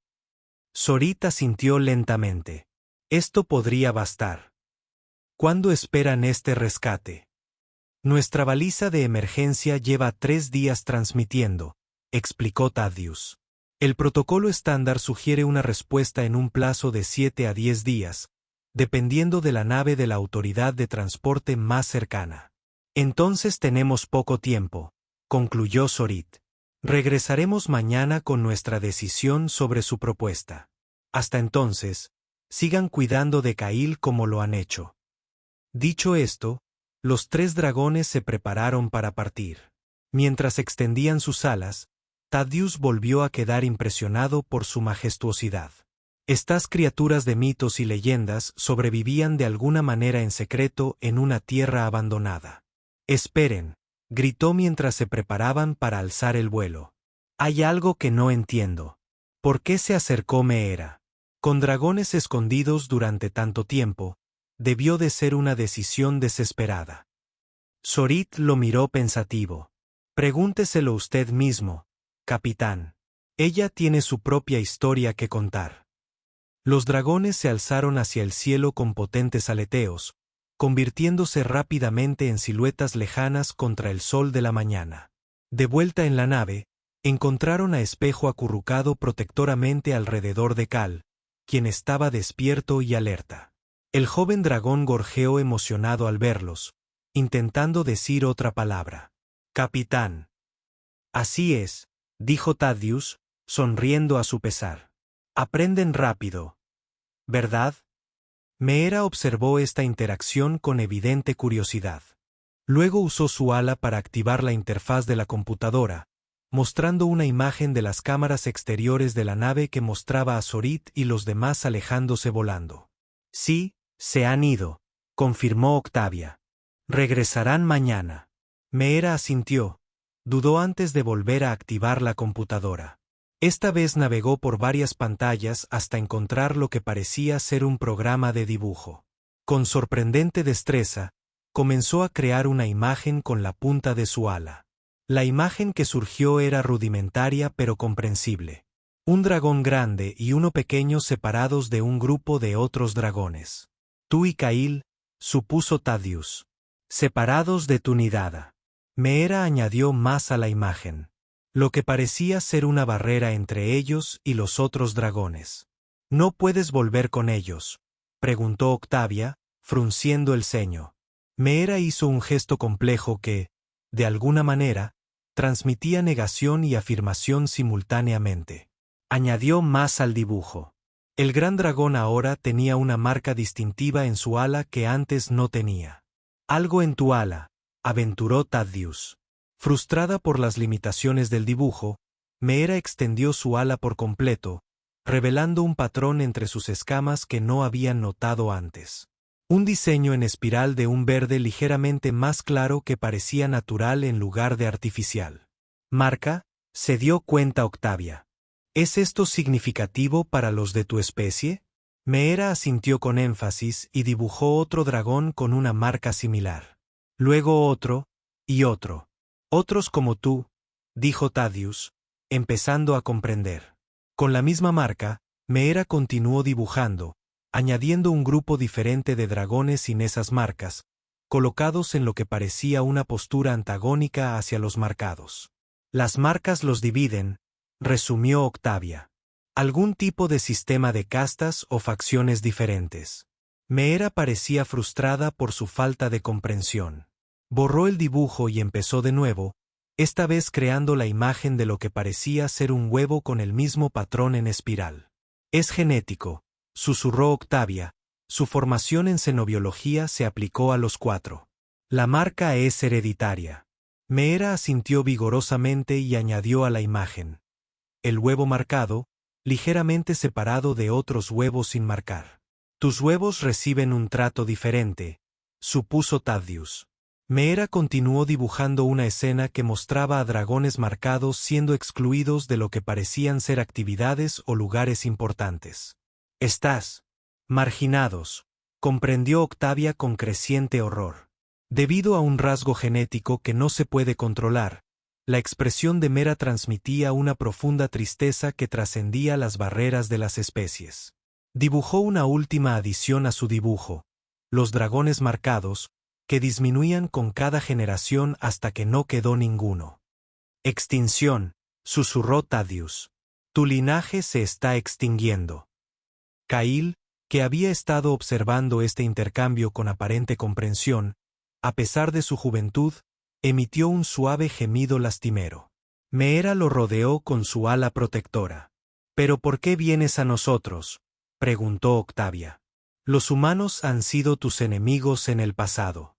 Zorit asintió lentamente. Esto podría bastar. ¿Cuándo esperan este rescate? Nuestra baliza de emergencia lleva 3 días transmitiendo, explicó Thaddeus. El protocolo estándar sugiere una respuesta en un plazo de 7 a 10 días, dependiendo de la nave de la autoridad de transporte más cercana. Entonces tenemos poco tiempo, concluyó Zorit. Regresaremos mañana con nuestra decisión sobre su propuesta. Hasta entonces, sigan cuidando de Kail como lo han hecho. Dicho esto, los 3 dragones se prepararon para partir. Mientras extendían sus alas, Thaddeus volvió a quedar impresionado por su majestuosidad. Estas criaturas de mitos y leyendas sobrevivían de alguna manera en secreto en una tierra abandonada. «Esperen», gritó mientras se preparaban para alzar el vuelo. «Hay algo que no entiendo. ¿Por qué se acercó Meera? Con dragones escondidos durante tanto tiempo, debió de ser una decisión desesperada». Zorit lo miró pensativo. «Pregúnteselo usted mismo, capitán. Ella tiene su propia historia que contar». Los dragones se alzaron hacia el cielo con potentes aleteos, convirtiéndose rápidamente en siluetas lejanas contra el sol de la mañana. De vuelta en la nave, Encontraron a Espejo acurrucado protectoramente alrededor de Cal, quien estaba despierto y alerta. El joven dragón gorjeó emocionado al verlos, intentando decir otra palabra. «Capitán». «Así es», dijo Thaddeus, sonriendo a su pesar. «Aprenden rápido. ¿Verdad?». Meera observó esta interacción con evidente curiosidad. Luego usó su ala para activar la interfaz de la computadora, mostrando una imagen de las cámaras exteriores de la nave que mostraba a Zorit y los demás alejándose volando. «Sí, se han ido», confirmó Octavia. «Regresarán mañana». Meera asintió. Dudó antes de volver a activar la computadora. Esta vez navegó por varias pantallas hasta encontrar lo que parecía ser un programa de dibujo. Con sorprendente destreza, comenzó a crear una imagen con la punta de su ala. La imagen que surgió era rudimentaria pero comprensible. Un dragón grande y uno pequeño separados de un grupo de otros dragones. «Tú y Kail», supuso Thaddeus. «Separados de tu nidada». Meera añadió más a la imagen. Lo que parecía ser una barrera entre ellos y los otros dragones. «¿No puedes volver con ellos?», preguntó Octavia, frunciendo el ceño. Meera hizo un gesto complejo que, de alguna manera, transmitía negación y afirmación simultáneamente. Añadió más al dibujo. El gran dragón ahora tenía una marca distintiva en su ala que antes no tenía. «Algo en tu ala», aventuró Thaddeus. Frustrada por las limitaciones del dibujo, Meera extendió su ala por completo, revelando un patrón entre sus escamas que no habían notado antes. Un diseño en espiral de un verde ligeramente más claro que parecía natural en lugar de artificial. «¿Marca?», se dio cuenta Octavia. «¿Es esto significativo para los de tu especie?». Meera asintió con énfasis y dibujó otro dragón con una marca similar. Luego otro, y otro. «Otros como tú», dijo Thaddeus, empezando a comprender. Con la misma marca, Meera continuó dibujando, añadiendo un grupo diferente de dragones sin esas marcas, colocados en lo que parecía una postura antagónica hacia los marcados. «Las marcas los dividen», resumió Octavia. «Algún tipo de sistema de castas o facciones diferentes». Meera parecía frustrada por su falta de comprensión. Borró el dibujo y empezó de nuevo, esta vez creando la imagen de lo que parecía ser un huevo con el mismo patrón en espiral. «Es genético», susurró Octavia. Su formación en xenobiología se aplicó a los 4. «La marca es hereditaria». Meera asintió vigorosamente y añadió a la imagen. «El huevo marcado, ligeramente separado de otros huevos sin marcar». «Tus huevos reciben un trato diferente», supuso Thaddeus. Meera continuó dibujando una escena que mostraba a dragones marcados siendo excluidos de lo que parecían ser actividades o lugares importantes. «Estás marginados», comprendió Octavia con creciente horror. Debido a un rasgo genético que no se puede controlar, la expresión de Meera transmitía una profunda tristeza que trascendía las barreras de las especies. Dibujó una última adición a su dibujo, los dragones marcados, que disminuían con cada generación hasta que no quedó ninguno. «Extinción», susurró Thaddeus. «Tu linaje se está extinguiendo». Kail, que había estado observando este intercambio con aparente comprensión, a pesar de su juventud, emitió un suave gemido lastimero. Meera lo rodeó con su ala protectora. «¿Pero por qué vienes a nosotros?», preguntó Octavia. «Los humanos han sido tus enemigos en el pasado».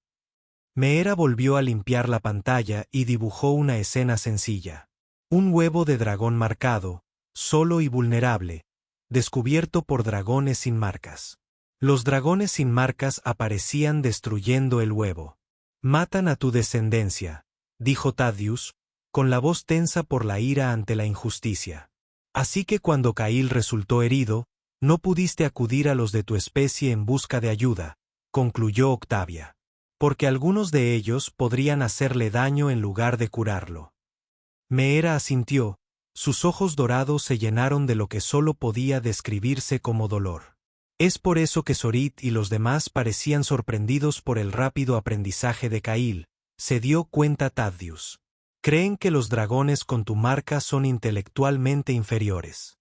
Meera volvió a limpiar la pantalla y dibujó una escena sencilla. Un huevo de dragón marcado, solo y vulnerable, descubierto por dragones sin marcas. Los dragones sin marcas aparecían destruyendo el huevo. «Matan a tu descendencia», dijo Thaddeus, con la voz tensa por la ira ante la injusticia. «Así que cuando Kail resultó herido, no pudiste acudir a los de tu especie en busca de ayuda», concluyó Octavia. «Porque algunos de ellos podrían hacerle daño en lugar de curarlo». Meera asintió, sus ojos dorados se llenaron de lo que solo podía describirse como dolor. Es por eso que Zorit y los demás parecían sorprendidos por el rápido aprendizaje de Kail, se dio cuenta Thaddeus. Creen que los dragones con tu marca son intelectualmente inferiores.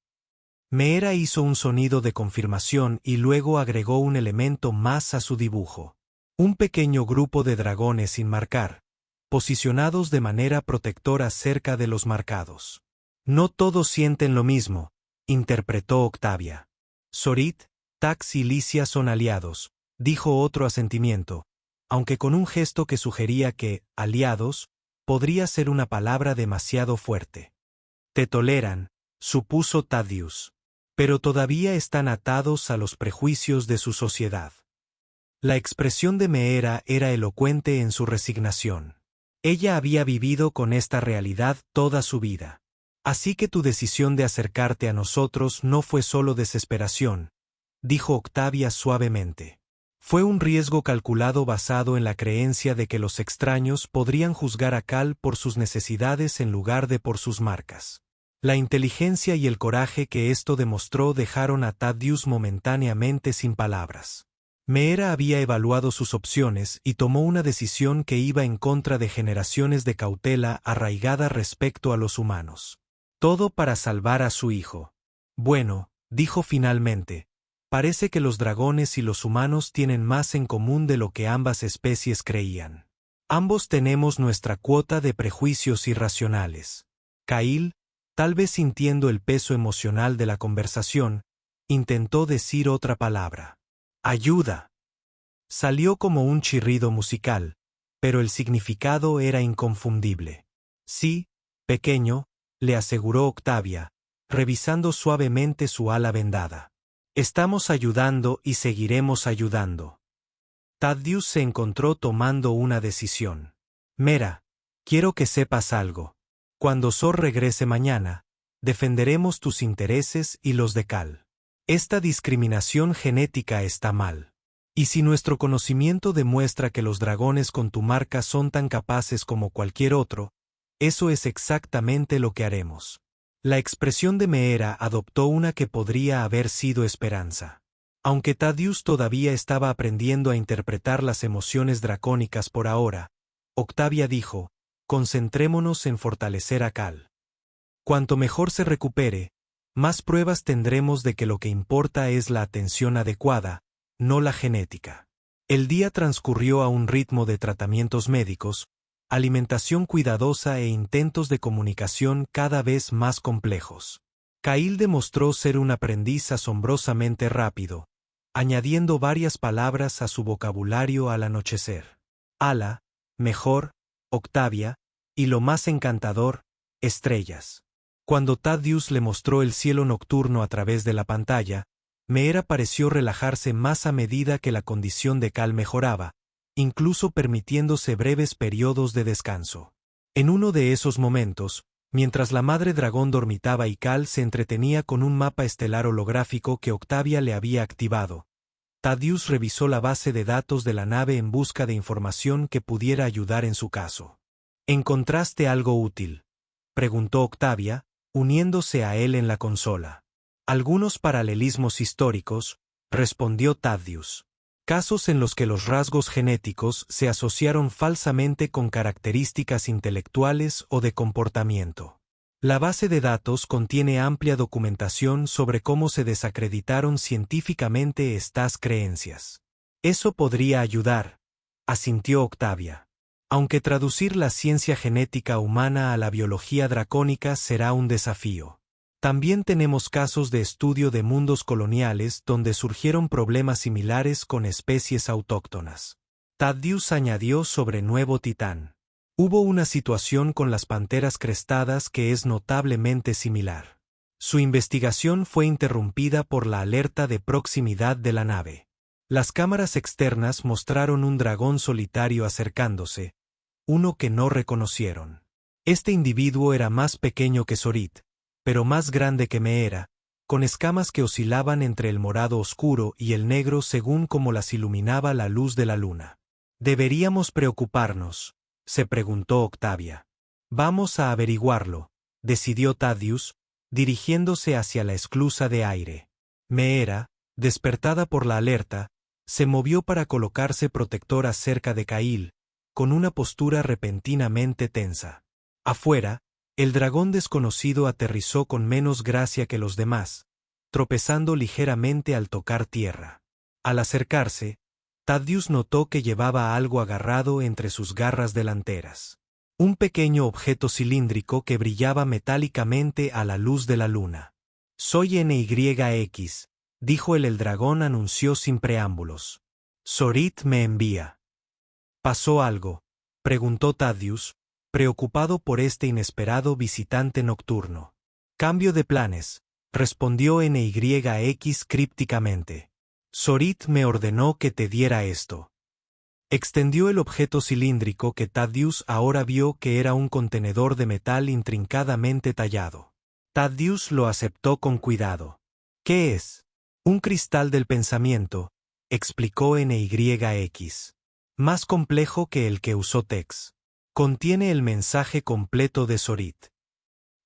Meera hizo un sonido de confirmación y luego agregó un elemento más a su dibujo. Un pequeño grupo de dragones sin marcar, posicionados de manera protectora cerca de los marcados. No todos sienten lo mismo, interpretó Octavia. Zorit, Tax y Licia son aliados, dijo otro asentimiento, aunque con un gesto que sugería que, aliados, podría ser una palabra demasiado fuerte. Te toleran, supuso Thaddeus. Pero todavía están atados a los prejuicios de su sociedad. La expresión de Meera era elocuente en su resignación. Ella había vivido con esta realidad toda su vida. Así que tu decisión de acercarte a nosotros no fue solo desesperación, dijo Octavia suavemente. Fue un riesgo calculado basado en la creencia de que los extraños podrían juzgar a Cal por sus necesidades en lugar de por sus marcas. La inteligencia y el coraje que esto demostró dejaron a Thaddeus momentáneamente sin palabras. Meera había evaluado sus opciones y tomó una decisión que iba en contra de generaciones de cautela arraigada respecto a los humanos. Todo para salvar a su hijo. Bueno, dijo finalmente, parece que los dragones y los humanos tienen más en común de lo que ambas especies creían. Ambos tenemos nuestra cuota de prejuicios irracionales. Kail, tal vez sintiendo el peso emocional de la conversación, intentó decir otra palabra. ¡Ayuda! Salió como un chirrido musical, pero el significado era inconfundible. Sí, pequeño, le aseguró Octavia, revisando suavemente su ala vendada. Estamos ayudando y seguiremos ayudando. Thaddeus se encontró tomando una decisión. Meera, quiero que sepas algo. Cuando Zor regrese mañana, defenderemos tus intereses y los de Cal. Esta discriminación genética está mal. Y si nuestro conocimiento demuestra que los dragones con tu marca son tan capaces como cualquier otro, eso es exactamente lo que haremos. La expresión de Meera adoptó una que podría haber sido esperanza. Aunque Thaddeus todavía estaba aprendiendo a interpretar las emociones dracónicas por ahora, Octavia dijo, concentrémonos en fortalecer a Cal. Cuanto mejor se recupere, más pruebas tendremos de que lo que importa es la atención adecuada, no la genética. El día transcurrió a un ritmo de tratamientos médicos, alimentación cuidadosa e intentos de comunicación cada vez más complejos. Kail demostró ser un aprendiz asombrosamente rápido, añadiendo varias palabras a su vocabulario al anochecer. Ala, mejor, Octavia, y lo más encantador, estrellas. Cuando Thaddeus le mostró el cielo nocturno a través de la pantalla, Meera pareció relajarse más a medida que la condición de Cal mejoraba, incluso permitiéndose breves periodos de descanso. En uno de esos momentos, mientras la madre dragón dormitaba y Cal se entretenía con un mapa estelar holográfico que Octavia le había activado, Thaddeus revisó la base de datos de la nave en busca de información que pudiera ayudar en su caso. ¿Encontraste algo útil?, preguntó Octavia, uniéndose a él en la consola. Algunos paralelismos históricos, respondió Thaddeus. Casos en los que los rasgos genéticos se asociaron falsamente con características intelectuales o de comportamiento. La base de datos contiene amplia documentación sobre cómo se desacreditaron científicamente estas creencias. Eso podría ayudar, asintió Octavia. Aunque traducir la ciencia genética humana a la biología dracónica será un desafío. También tenemos casos de estudio de mundos coloniales donde surgieron problemas similares con especies autóctonas. Thaddeus añadió sobre Nuevo Titán. Hubo una situación con las panteras crestadas que es notablemente similar. Su investigación fue interrumpida por la alerta de proximidad de la nave. Las cámaras externas mostraron un dragón solitario acercándose, uno que no reconocieron. Este individuo era más pequeño que Zorit, pero más grande que Meera, con escamas que oscilaban entre el morado oscuro y el negro según como las iluminaba la luz de la luna. ¿Deberíamos preocuparnos?, se preguntó Octavia. Vamos a averiguarlo, decidió Thaddeus, dirigiéndose hacia la esclusa de aire. Meera, despertada por la alerta, se movió para colocarse protectora cerca de Kail, con una postura repentinamente tensa. Afuera, el dragón desconocido aterrizó con menos gracia que los demás, tropezando ligeramente al tocar tierra. Al acercarse, Thaddeus notó que llevaba algo agarrado entre sus garras delanteras. Un pequeño objeto cilíndrico que brillaba metálicamente a la luz de la luna. «Soy NYX», dijo el dragón anunció sin preámbulos. «Zorit me envía». «¿Pasó algo?», preguntó Thaddeus, preocupado por este inesperado visitante nocturno. «Cambio de planes», respondió NYX crípticamente. «Zorit me ordenó que te diera esto». Extendió el objeto cilíndrico que Thaddeus ahora vio que era un contenedor de metal intrincadamente tallado. Thaddeus lo aceptó con cuidado. «¿Qué es?» «Un cristal del pensamiento», explicó NYX. «Más complejo que el que usó Tex. Contiene el mensaje completo de Zorit».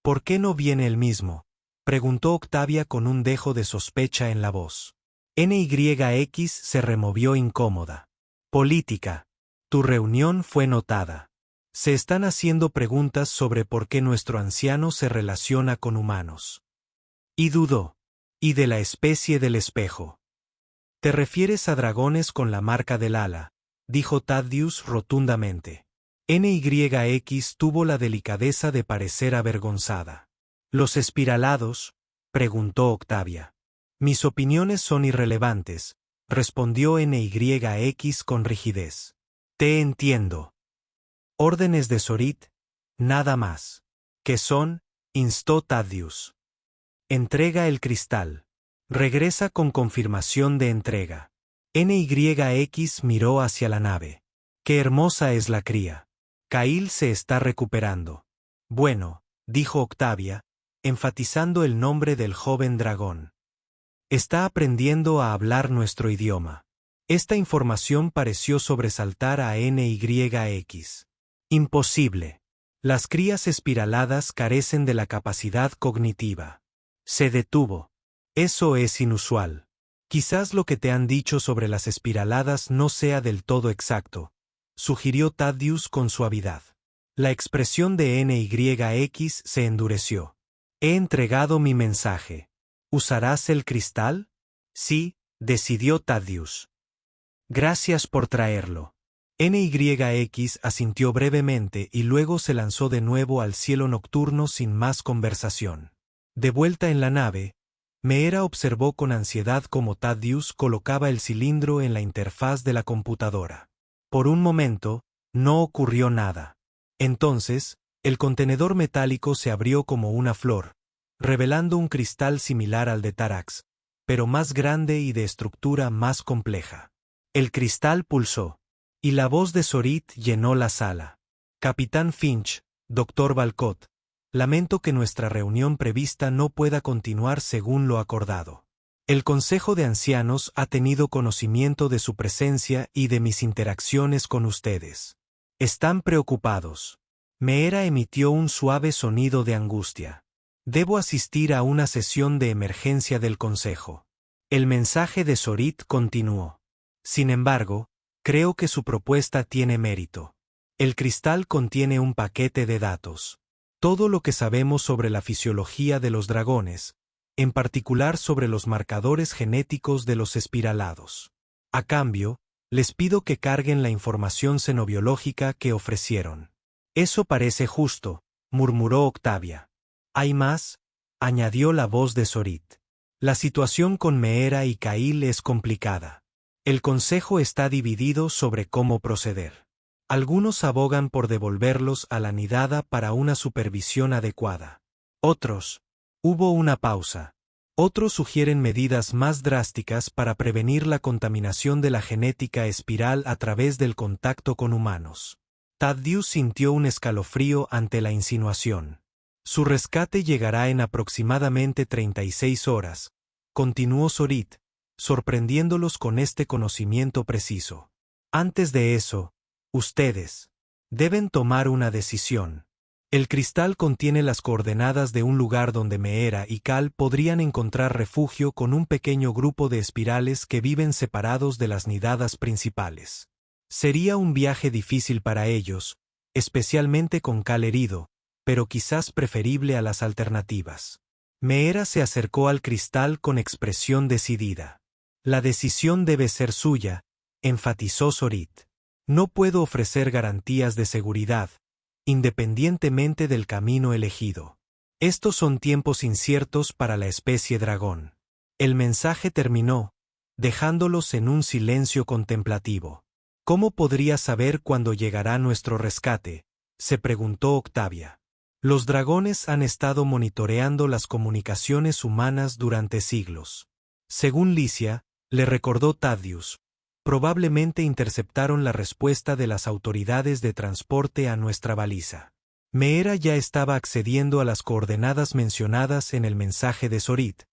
«¿Por qué no viene el mismo?», preguntó Octavia con un dejo de sospecha en la voz. NYX se removió incómoda. «Política. Tu reunión fue notada. Se están haciendo preguntas sobre por qué nuestro anciano se relaciona con humanos». Y dudó. «Y de la especie del espejo». «Te refieres a dragones con la marca del ala», dijo Thaddeus rotundamente. NYX tuvo la delicadeza de parecer avergonzada. «¿Los espiralados?», preguntó Octavia. «Mis opiniones son irrelevantes», respondió NYX con rigidez. «Te entiendo. Órdenes de Zorit, nada más». «¿Qué son?», instó Thaddeus. «Entrega el cristal. Regresa con confirmación de entrega». NYX miró hacia la nave. «Qué hermosa es la cría. Kail se está recuperando». «Bueno», dijo Octavia, enfatizando el nombre del joven dragón. «Está aprendiendo a hablar nuestro idioma». Esta información pareció sobresaltar a NYX. «Imposible. Las crías espiraladas carecen de la capacidad cognitiva». Se detuvo. «Eso es inusual. Quizás lo que te han dicho sobre las espiraladas no sea del todo exacto», sugirió Thaddeus con suavidad. La expresión de NYX se endureció. «He entregado mi mensaje. ¿Usarás el cristal?». «Sí», decidió Thaddeus. «Gracias por traerlo». NYX asintió brevemente y luego se lanzó de nuevo al cielo nocturno sin más conversación. De vuelta en la nave, Meera observó con ansiedad cómo Thaddeus colocaba el cilindro en la interfaz de la computadora. Por un momento, no ocurrió nada. Entonces, el contenedor metálico se abrió como una flor, revelando un cristal similar al de Tarax, pero más grande y de estructura más compleja. El cristal pulsó, y la voz de Zorit llenó la sala. «Capitán Finch, Dr. Valcott, lamento que nuestra reunión prevista no pueda continuar según lo acordado. El Consejo de Ancianos ha tenido conocimiento de su presencia y de mis interacciones con ustedes. Están preocupados». Meera emitió un suave sonido de angustia. «Debo asistir a una sesión de emergencia del Consejo». El mensaje de Zorit continuó. «Sin embargo, creo que su propuesta tiene mérito. El cristal contiene un paquete de datos. Todo lo que sabemos sobre la fisiología de los dragones, en particular sobre los marcadores genéticos de los espiralados. A cambio, les pido que carguen la información xenobiológica que ofrecieron». «Eso parece justo», murmuró Octavia. «¿Hay más?», añadió la voz de Zorit. «La situación con Meera y Kail es complicada. El Consejo está dividido sobre cómo proceder. Algunos abogan por devolverlos a la nidada para una supervisión adecuada. Otros». Hubo una pausa. «Otros sugieren medidas más drásticas para prevenir la contaminación de la genética espiral a través del contacto con humanos». Thaddeus sintió un escalofrío ante la insinuación. «Su rescate llegará en aproximadamente 36 horas», continuó Zorit, sorprendiéndolos con este conocimiento preciso. «Antes de eso, ustedes deben tomar una decisión. El cristal contiene las coordenadas de un lugar donde Meera y Kal podrían encontrar refugio con un pequeño grupo de espirales que viven separados de las nidadas principales. Sería un viaje difícil para ellos, especialmente con Kal herido, pero quizás preferible a las alternativas. Meera se acercó al cristal con expresión decidida. La decisión debe ser suya, enfatizó Zorit. No puedo ofrecer garantías de seguridad, independientemente del camino elegido. Estos son tiempos inciertos para la especie dragón. El mensaje terminó, dejándolos en un silencio contemplativo. ¿Cómo podría saber cuándo llegará nuestro rescate?, se preguntó Octavia. Los dragones han estado monitoreando las comunicaciones humanas durante siglos. Según Licia, le recordó Thaddeus, probablemente interceptaron la respuesta de las autoridades de transporte a nuestra baliza. Meera ya estaba accediendo a las coordenadas mencionadas en el mensaje de Zorit,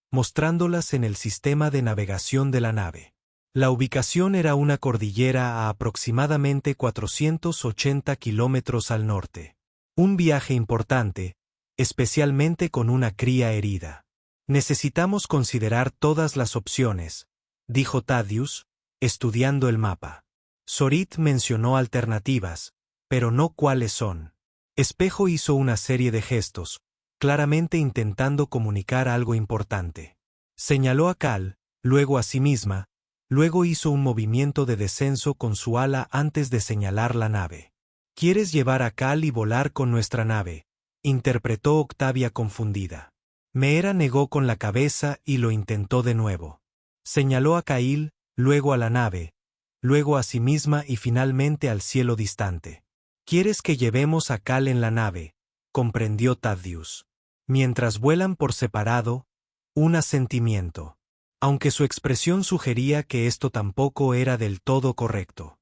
mostrándolas en el sistema de navegación de la nave. La ubicación era una cordillera a aproximadamente 480 kilómetros al norte. Un viaje importante, especialmente con una cría herida. Necesitamos considerar todas las opciones, dijo Thaddeus, estudiando el mapa. Zorit mencionó alternativas, pero no cuáles son. Espejo hizo una serie de gestos, claramente intentando comunicar algo importante. Señaló a Cal, luego a sí misma, luego hizo un movimiento de descenso con su ala antes de señalar la nave. ¿Quieres llevar a Cal y volar con nuestra nave?, interpretó Octavia confundida. Meera negó con la cabeza y lo intentó de nuevo. Señaló a Kail, luego a la nave, luego a sí misma y finalmente al cielo distante. ¿Quieres que llevemos a Cal en la nave?, comprendió Thaddeus. Mientras vuelan por separado, un asentimiento. Aunque su expresión sugería que esto tampoco era del todo correcto.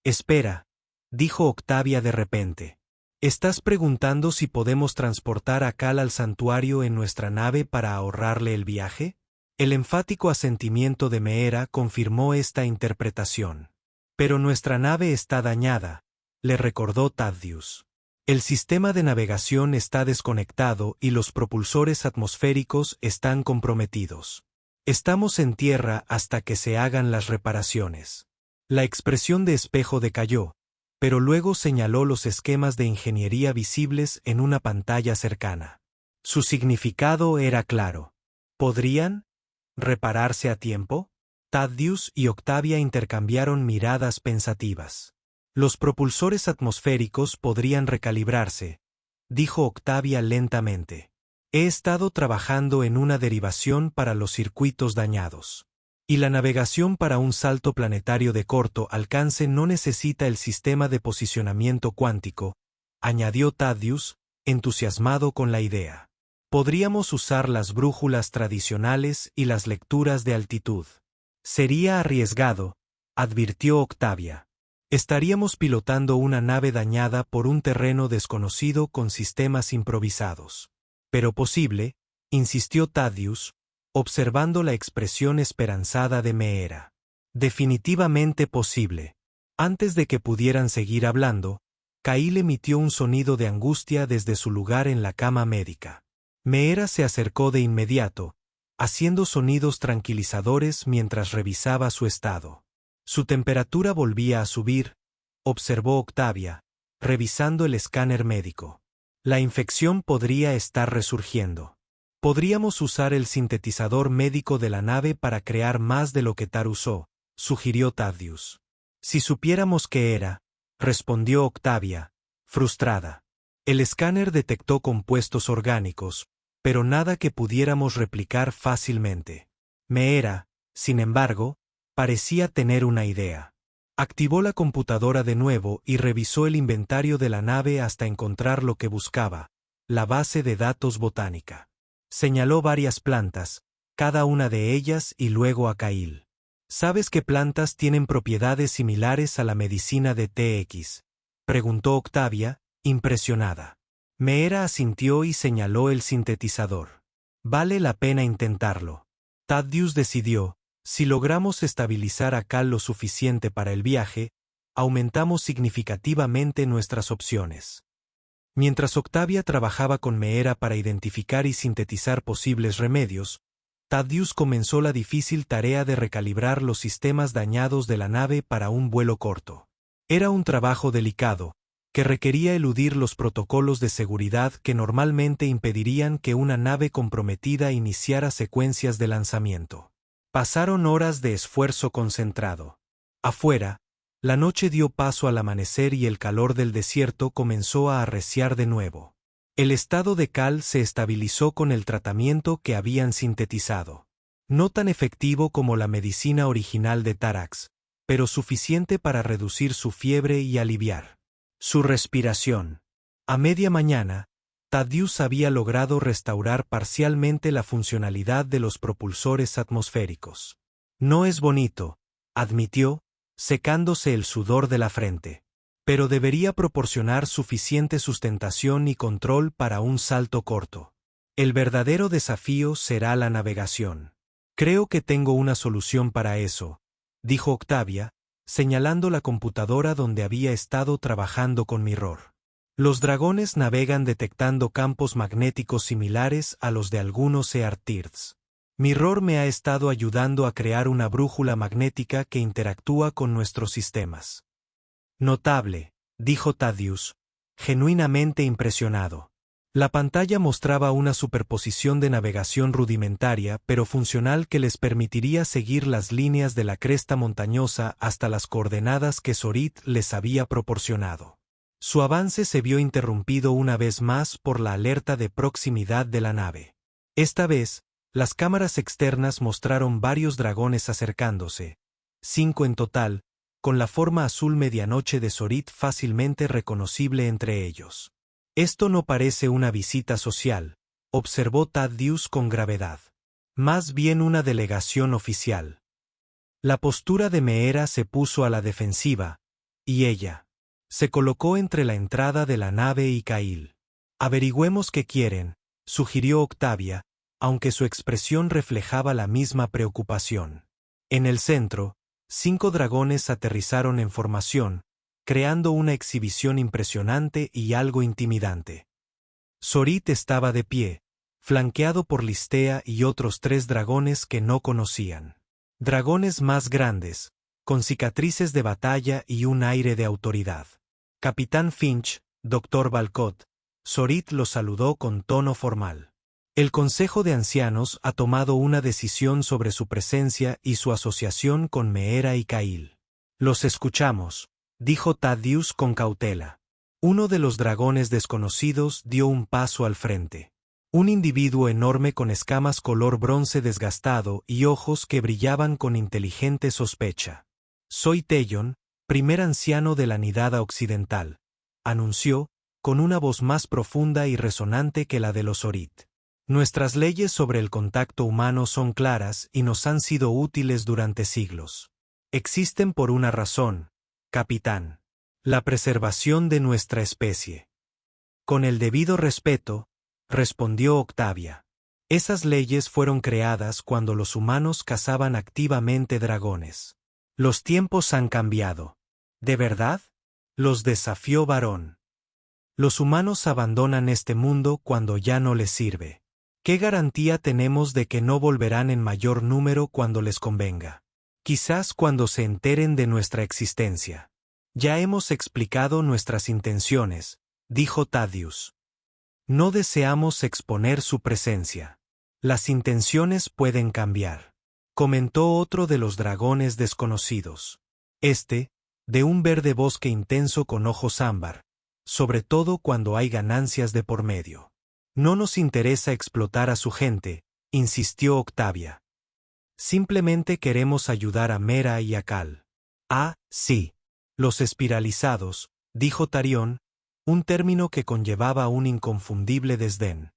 Espera, dijo Octavia de repente. ¿Estás preguntando si podemos transportar a Cal al santuario en nuestra nave para ahorrarle el viaje? El enfático asentimiento de Meera confirmó esta interpretación. Pero nuestra nave está dañada, le recordó Thaddeus. El sistema de navegación está desconectado y los propulsores atmosféricos están comprometidos. Estamos en tierra hasta que se hagan las reparaciones. La expresión de Espejo decayó, pero luego señaló los esquemas de ingeniería visibles en una pantalla cercana. Su significado era claro. ¿Podrían repararse a tiempo? Thaddeus y Octavia intercambiaron miradas pensativas. Los propulsores atmosféricos podrían recalibrarse, dijo Octavia lentamente. He estado trabajando en una derivación para los circuitos dañados. Y la navegación para un salto planetario de corto alcance no necesita el sistema de posicionamiento cuántico, añadió Thaddeus, entusiasmado con la idea. Podríamos usar las brújulas tradicionales y las lecturas de altitud. Sería arriesgado, advirtió Octavia. Estaríamos pilotando una nave dañada por un terreno desconocido con sistemas improvisados. Pero posible, insistió Thaddeus, observando la expresión esperanzada de Meera. Definitivamente posible. Antes de que pudieran seguir hablando, Kail emitió un sonido de angustia desde su lugar en la cama médica. Meera se acercó de inmediato, haciendo sonidos tranquilizadores mientras revisaba su estado. Su temperatura volvía a subir, observó Octavia, revisando el escáner médico. La infección podría estar resurgiendo. Podríamos usar el sintetizador médico de la nave para crear más de lo que Tar usó, sugirió Thaddeus. Si supiéramos qué era, respondió Octavia, frustrada. El escáner detectó compuestos orgánicos, pero nada que pudiéramos replicar fácilmente. Meera, sin embargo, parecía tener una idea. Activó la computadora de nuevo y revisó el inventario de la nave hasta encontrar lo que buscaba, la base de datos botánica. Señaló varias plantas, cada una de ellas y luego a Kail. ¿Sabes qué plantas tienen propiedades similares a la medicina de TX?, preguntó Octavia, impresionada. Meera asintió y señaló el sintetizador. Vale la pena intentarlo. Thaddeus decidió, si logramos estabilizar a Cal lo suficiente para el viaje, aumentamos significativamente nuestras opciones. Mientras Octavia trabajaba con Meera para identificar y sintetizar posibles remedios, Thaddeus comenzó la difícil tarea de recalibrar los sistemas dañados de la nave para un vuelo corto. Era un trabajo delicado, que requería eludir los protocolos de seguridad que normalmente impedirían que una nave comprometida iniciara secuencias de lanzamiento. Pasaron horas de esfuerzo concentrado. Afuera, la noche dio paso al amanecer y el calor del desierto comenzó a arreciar de nuevo. El estado de Cal se estabilizó con el tratamiento que habían sintetizado. No tan efectivo como la medicina original de Tarax, pero suficiente para reducir su fiebre y aliviar su respiración. A media mañana, Thaddeus había logrado restaurar parcialmente la funcionalidad de los propulsores atmosféricos. No es bonito, admitió, secándose el sudor de la frente, pero debería proporcionar suficiente sustentación y control para un salto corto. El verdadero desafío será la navegación. Creo que tengo una solución para eso, dijo Octavia, señalando la computadora donde había estado trabajando con Mirror. Los dragones navegan detectando campos magnéticos similares a los de algunos Earthtirds. Mirror me ha estado ayudando a crear una brújula magnética que interactúa con nuestros sistemas. Notable, dijo Thaddeus, genuinamente impresionado. La pantalla mostraba una superposición de navegación rudimentaria pero funcional que les permitiría seguir las líneas de la cresta montañosa hasta las coordenadas que Zorit les había proporcionado. Su avance se vio interrumpido una vez más por la alerta de proximidad de la nave. Esta vez, las cámaras externas mostraron varios dragones acercándose, 5 en total, con la forma azul medianoche de Zorit fácilmente reconocible entre ellos. Esto no parece una visita social, observó Thaddeus con gravedad. Más bien una delegación oficial. La postura de Meera se puso a la defensiva, y ella se colocó entre la entrada de la nave y Kail. Averigüemos qué quieren, sugirió Octavia, aunque su expresión reflejaba la misma preocupación. En el centro, 5 dragones aterrizaron en formación, creando una exhibición impresionante y algo intimidante. Zorit estaba de pie, flanqueado por Listea y otros 3 dragones que no conocían. Dragones más grandes, con cicatrices de batalla y un aire de autoridad. Capitán Finch, Dr. Valcott, Zorit lo saludó con tono formal. El Consejo de Ancianos ha tomado una decisión sobre su presencia y su asociación con Meera y Kail. Los escuchamos, dijo Thaddeus con cautela. Uno de los dragones desconocidos dio un paso al frente. Un individuo enorme con escamas color bronce desgastado y ojos que brillaban con inteligente sospecha. Soy Tellon, primer anciano de la Nidada Occidental, anunció, con una voz más profunda y resonante que la de los Zorit. Nuestras leyes sobre el contacto humano son claras y nos han sido útiles durante siglos. Existen por una razón, capitán. La preservación de nuestra especie. Con el debido respeto, respondió Octavia. Esas leyes fueron creadas cuando los humanos cazaban activamente dragones. Los tiempos han cambiado. ¿De verdad? Los desafió Varón. Los humanos abandonan este mundo cuando ya no les sirve. ¿Qué garantía tenemos de que no volverán en mayor número cuando les convenga? Quizás cuando se enteren de nuestra existencia. Ya hemos explicado nuestras intenciones, dijo Thaddeus. No deseamos exponer su presencia. Las intenciones pueden cambiar, comentó otro de los dragones desconocidos. De un verde bosque intenso con ojos ámbar, sobre todo cuando hay ganancias de por medio. No nos interesa explotar a su gente, insistió Octavia. Simplemente queremos ayudar a Meera y a Cal. Ah, sí. Los espiralizados, dijo Tarion, un término que conllevaba un inconfundible desdén.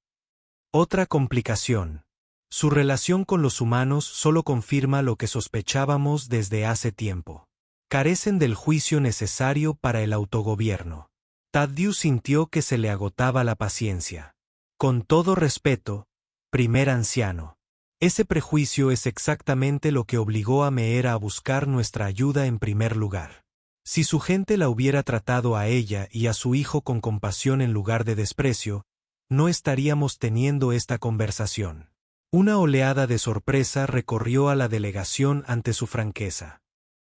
Otra complicación. Su relación con los humanos solo confirma lo que sospechábamos desde hace tiempo. Carecen del juicio necesario para el autogobierno. Thaddeus sintió que se le agotaba la paciencia. Con todo respeto, primer anciano. Ese prejuicio es exactamente lo que obligó a Meera a buscar nuestra ayuda en primer lugar. Si su gente la hubiera tratado a ella y a su hijo con compasión en lugar de desprecio, no estaríamos teniendo esta conversación. Una oleada de sorpresa recorrió a la delegación ante su franqueza.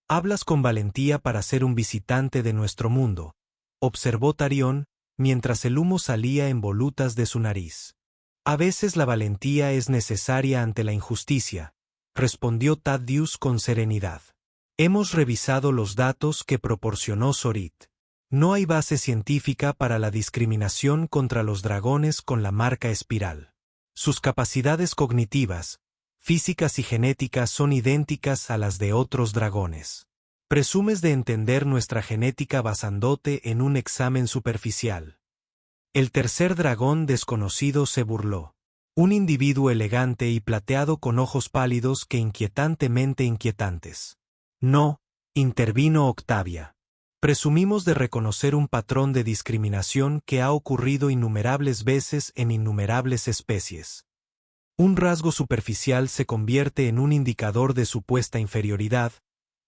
Hablas con valentía para ser un visitante de nuestro mundo, observó Tarion, mientras el humo salía en volutas de su nariz. A veces la valentía es necesaria ante la injusticia, respondió Thaddeus con serenidad. Hemos revisado los datos que proporcionó Zorit. No hay base científica para la discriminación contra los dragones con la marca espiral. Sus capacidades cognitivas, físicas y genéticas son idénticas a las de otros dragones. Presumes de entender nuestra genética basándote en un examen superficial. El tercer dragón desconocido se burló. Un individuo elegante y plateado con ojos pálidos que inquietantemente inquietantes. No, intervino Octavia. Presumimos de reconocer un patrón de discriminación que ha ocurrido innumerables veces en innumerables especies. Un rasgo superficial se convierte en un indicador de supuesta inferioridad,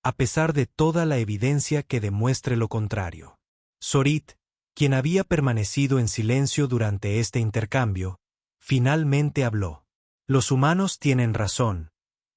a pesar de toda la evidencia que demuestre lo contrario. Zorit, quien había permanecido en silencio durante este intercambio, finalmente habló. Los humanos tienen razón,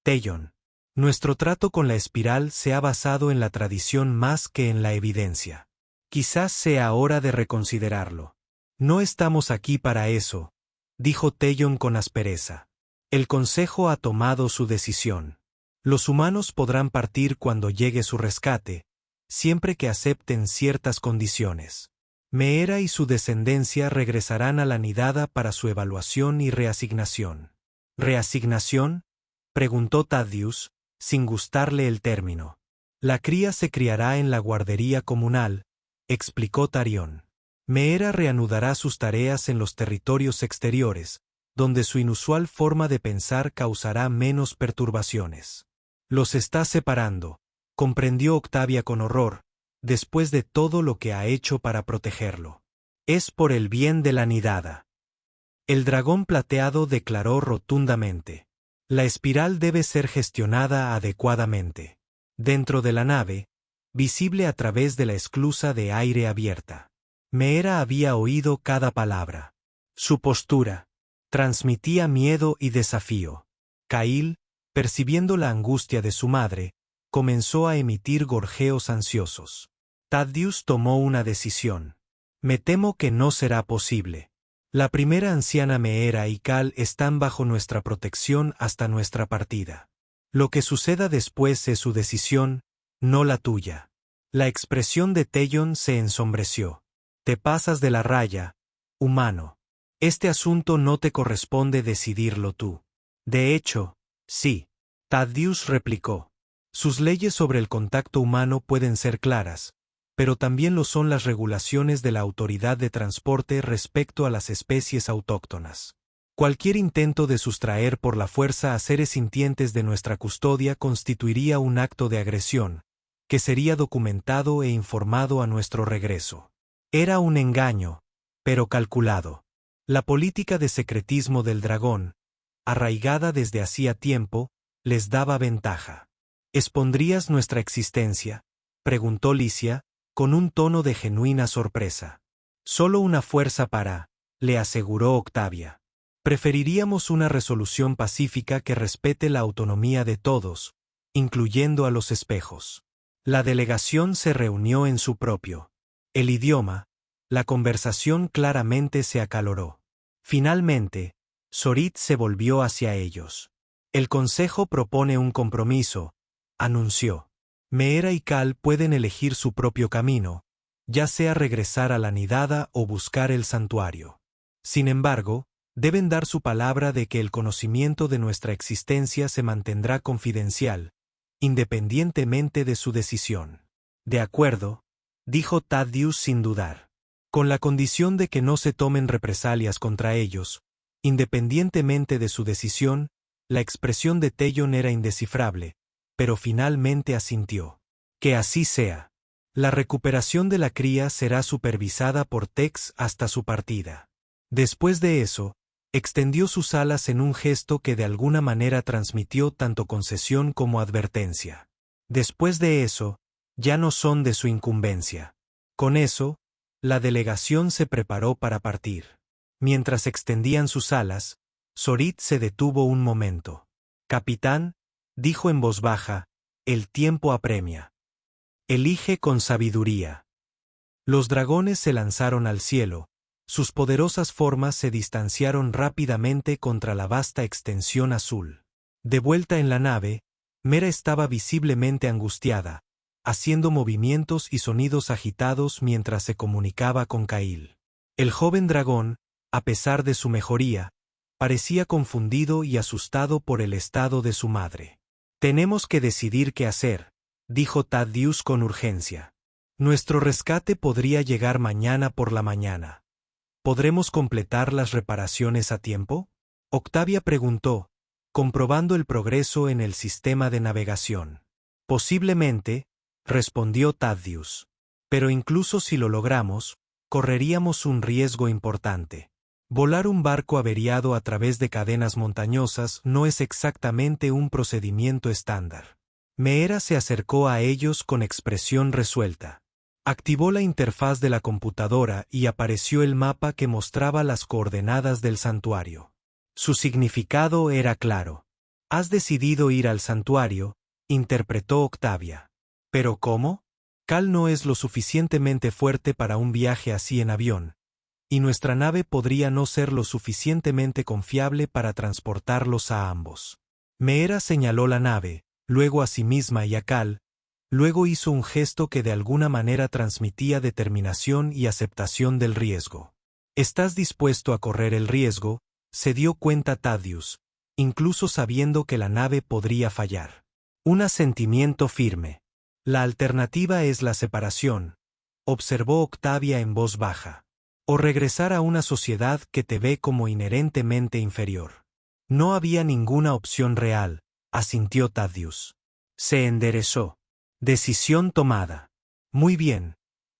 Theon. Nuestro trato con la espiral se ha basado en la tradición más que en la evidencia. Quizás sea hora de reconsiderarlo. No estamos aquí para eso, dijo Theon con aspereza. El Consejo ha tomado su decisión. Los humanos podrán partir cuando llegue su rescate, siempre que acepten ciertas condiciones. Meera y su descendencia regresarán a la nidada para su evaluación y reasignación. ¿Reasignación?, preguntó Thaddeus, sin gustarle el término. La cría se criará en la guardería comunal, explicó Tarion. Meera reanudará sus tareas en los territorios exteriores, donde su inusual forma de pensar causará menos perturbaciones. Los está separando, comprendió Octavia con horror, después de todo lo que ha hecho para protegerlo. Es por el bien de la nidada. El dragón plateado declaró rotundamente. La espiral debe ser gestionada adecuadamente. Dentro de la nave, visible a través de la esclusa de aire abierta. Meera había oído cada palabra. Su postura transmitía miedo y desafío. Kail, percibiendo la angustia de su madre, comenzó a emitir gorjeos ansiosos. Thaddeus tomó una decisión. Me temo que no será posible. La primera anciana Meera y Cal están bajo nuestra protección hasta nuestra partida. Lo que suceda después es su decisión, no la tuya. La expresión de Theon se ensombreció. Te pasas de la raya, humano. Este asunto no te corresponde decidirlo tú. De hecho, sí. Thaddeus replicó. Sus leyes sobre el contacto humano pueden ser claras, pero también lo son las regulaciones de la autoridad de transporte respecto a las especies autóctonas. Cualquier intento de sustraer por la fuerza a seres sintientes de nuestra custodia constituiría un acto de agresión, que sería documentado e informado a nuestro regreso. Era un engaño, pero calculado. La política de secretismo del dragón, arraigada desde hacía tiempo, les daba ventaja. ¿Expondrías nuestra existencia?, preguntó Licia, con un tono de genuina sorpresa. Solo una fuerza para, le aseguró Octavia. Preferiríamos una resolución pacífica que respete la autonomía de todos, incluyendo a los espejos. La delegación se reunió en su propio. El idioma, la conversación claramente se acaloró. Finalmente, Zorit se volvió hacia ellos. El Consejo propone un compromiso, anunció. Meera y Cal pueden elegir su propio camino, ya sea regresar a la nidada o buscar el santuario. Sin embargo, deben dar su palabra de que el conocimiento de nuestra existencia se mantendrá confidencial, independientemente de su decisión. De acuerdo, dijo Thaddeus sin dudar. Con la condición de que no se tomen represalias contra ellos, independientemente de su decisión. La expresión de Theon era indescifrable, pero finalmente asintió. Que así sea. La recuperación de la cría será supervisada por Tex hasta su partida. Después de eso, extendió sus alas en un gesto que de alguna manera transmitió tanto concesión como advertencia. Después de eso, ya no son de su incumbencia. Con eso, la delegación se preparó para partir. Mientras extendían sus alas, Zorit se detuvo un momento. Capitán, dijo en voz baja, el tiempo apremia. Elige con sabiduría. Los dragones se lanzaron al cielo, sus poderosas formas se distanciaron rápidamente contra la vasta extensión azul. De vuelta en la nave, Mera estaba visiblemente angustiada, haciendo movimientos y sonidos agitados mientras se comunicaba con Kail. El joven dragón, a pesar de su mejoría, parecía confundido y asustado por el estado de su madre. «Tenemos que decidir qué hacer», dijo Thaddeus con urgencia. «Nuestro rescate podría llegar mañana por la mañana. ¿Podremos completar las reparaciones a tiempo?», Octavia preguntó, comprobando el progreso en el sistema de navegación. «Posiblemente», respondió Thaddeus. «Pero incluso si lo logramos, correríamos un riesgo importante. Volar un barco averiado a través de cadenas montañosas no es exactamente un procedimiento estándar». Meera se acercó a ellos con expresión resuelta. Activó la interfaz de la computadora y apareció el mapa que mostraba las coordenadas del santuario. Su significado era claro. «Has decidido ir al santuario», interpretó Octavia. «¿Pero cómo? Cal no es lo suficientemente fuerte para un viaje así en avión, y nuestra nave podría no ser lo suficientemente confiable para transportarlos a ambos». Meera señaló la nave, luego a sí misma y a Cal, luego hizo un gesto que de alguna manera transmitía determinación y aceptación del riesgo. «¿Estás dispuesto a correr el riesgo?», se dio cuenta Thaddeus, incluso sabiendo que la nave podría fallar. Un asentimiento firme. «La alternativa es la separación», observó Octavia en voz baja. «O regresar a una sociedad que te ve como inherentemente inferior». «No había ninguna opción real», asintió Thaddeus. Se enderezó. «Decisión tomada. Muy bien.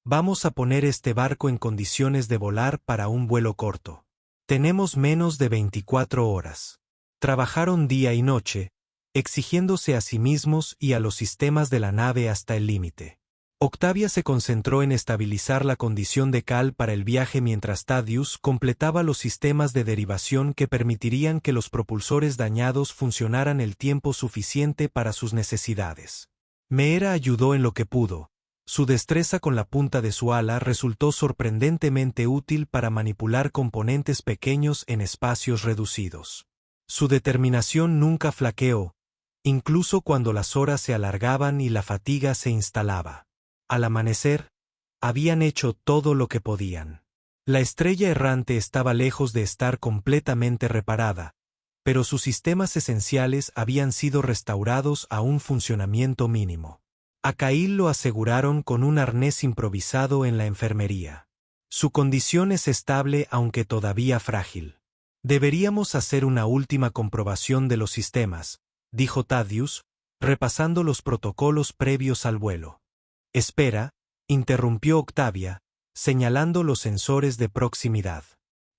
Vamos a poner este barco en condiciones de volar para un vuelo corto. Tenemos menos de 24 horas». Trabajaron día y noche, exigiéndose a sí mismos y a los sistemas de la nave hasta el límite. Octavia se concentró en estabilizar la condición de Cal para el viaje mientras Thaddeus completaba los sistemas de derivación que permitirían que los propulsores dañados funcionaran el tiempo suficiente para sus necesidades. Meera ayudó en lo que pudo. Su destreza con la punta de su ala resultó sorprendentemente útil para manipular componentes pequeños en espacios reducidos. Su determinación nunca flaqueó, incluso cuando las horas se alargaban y la fatiga se instalaba. Al amanecer, habían hecho todo lo que podían. La estrella errante estaba lejos de estar completamente reparada, pero sus sistemas esenciales habían sido restaurados a un funcionamiento mínimo. A Kail lo aseguraron con un arnés improvisado en la enfermería. «Su condición es estable aunque todavía frágil. Deberíamos hacer una última comprobación de los sistemas», dijo Thaddeus, repasando los protocolos previos al vuelo. «Espera», interrumpió Octavia, señalando los sensores de proximidad.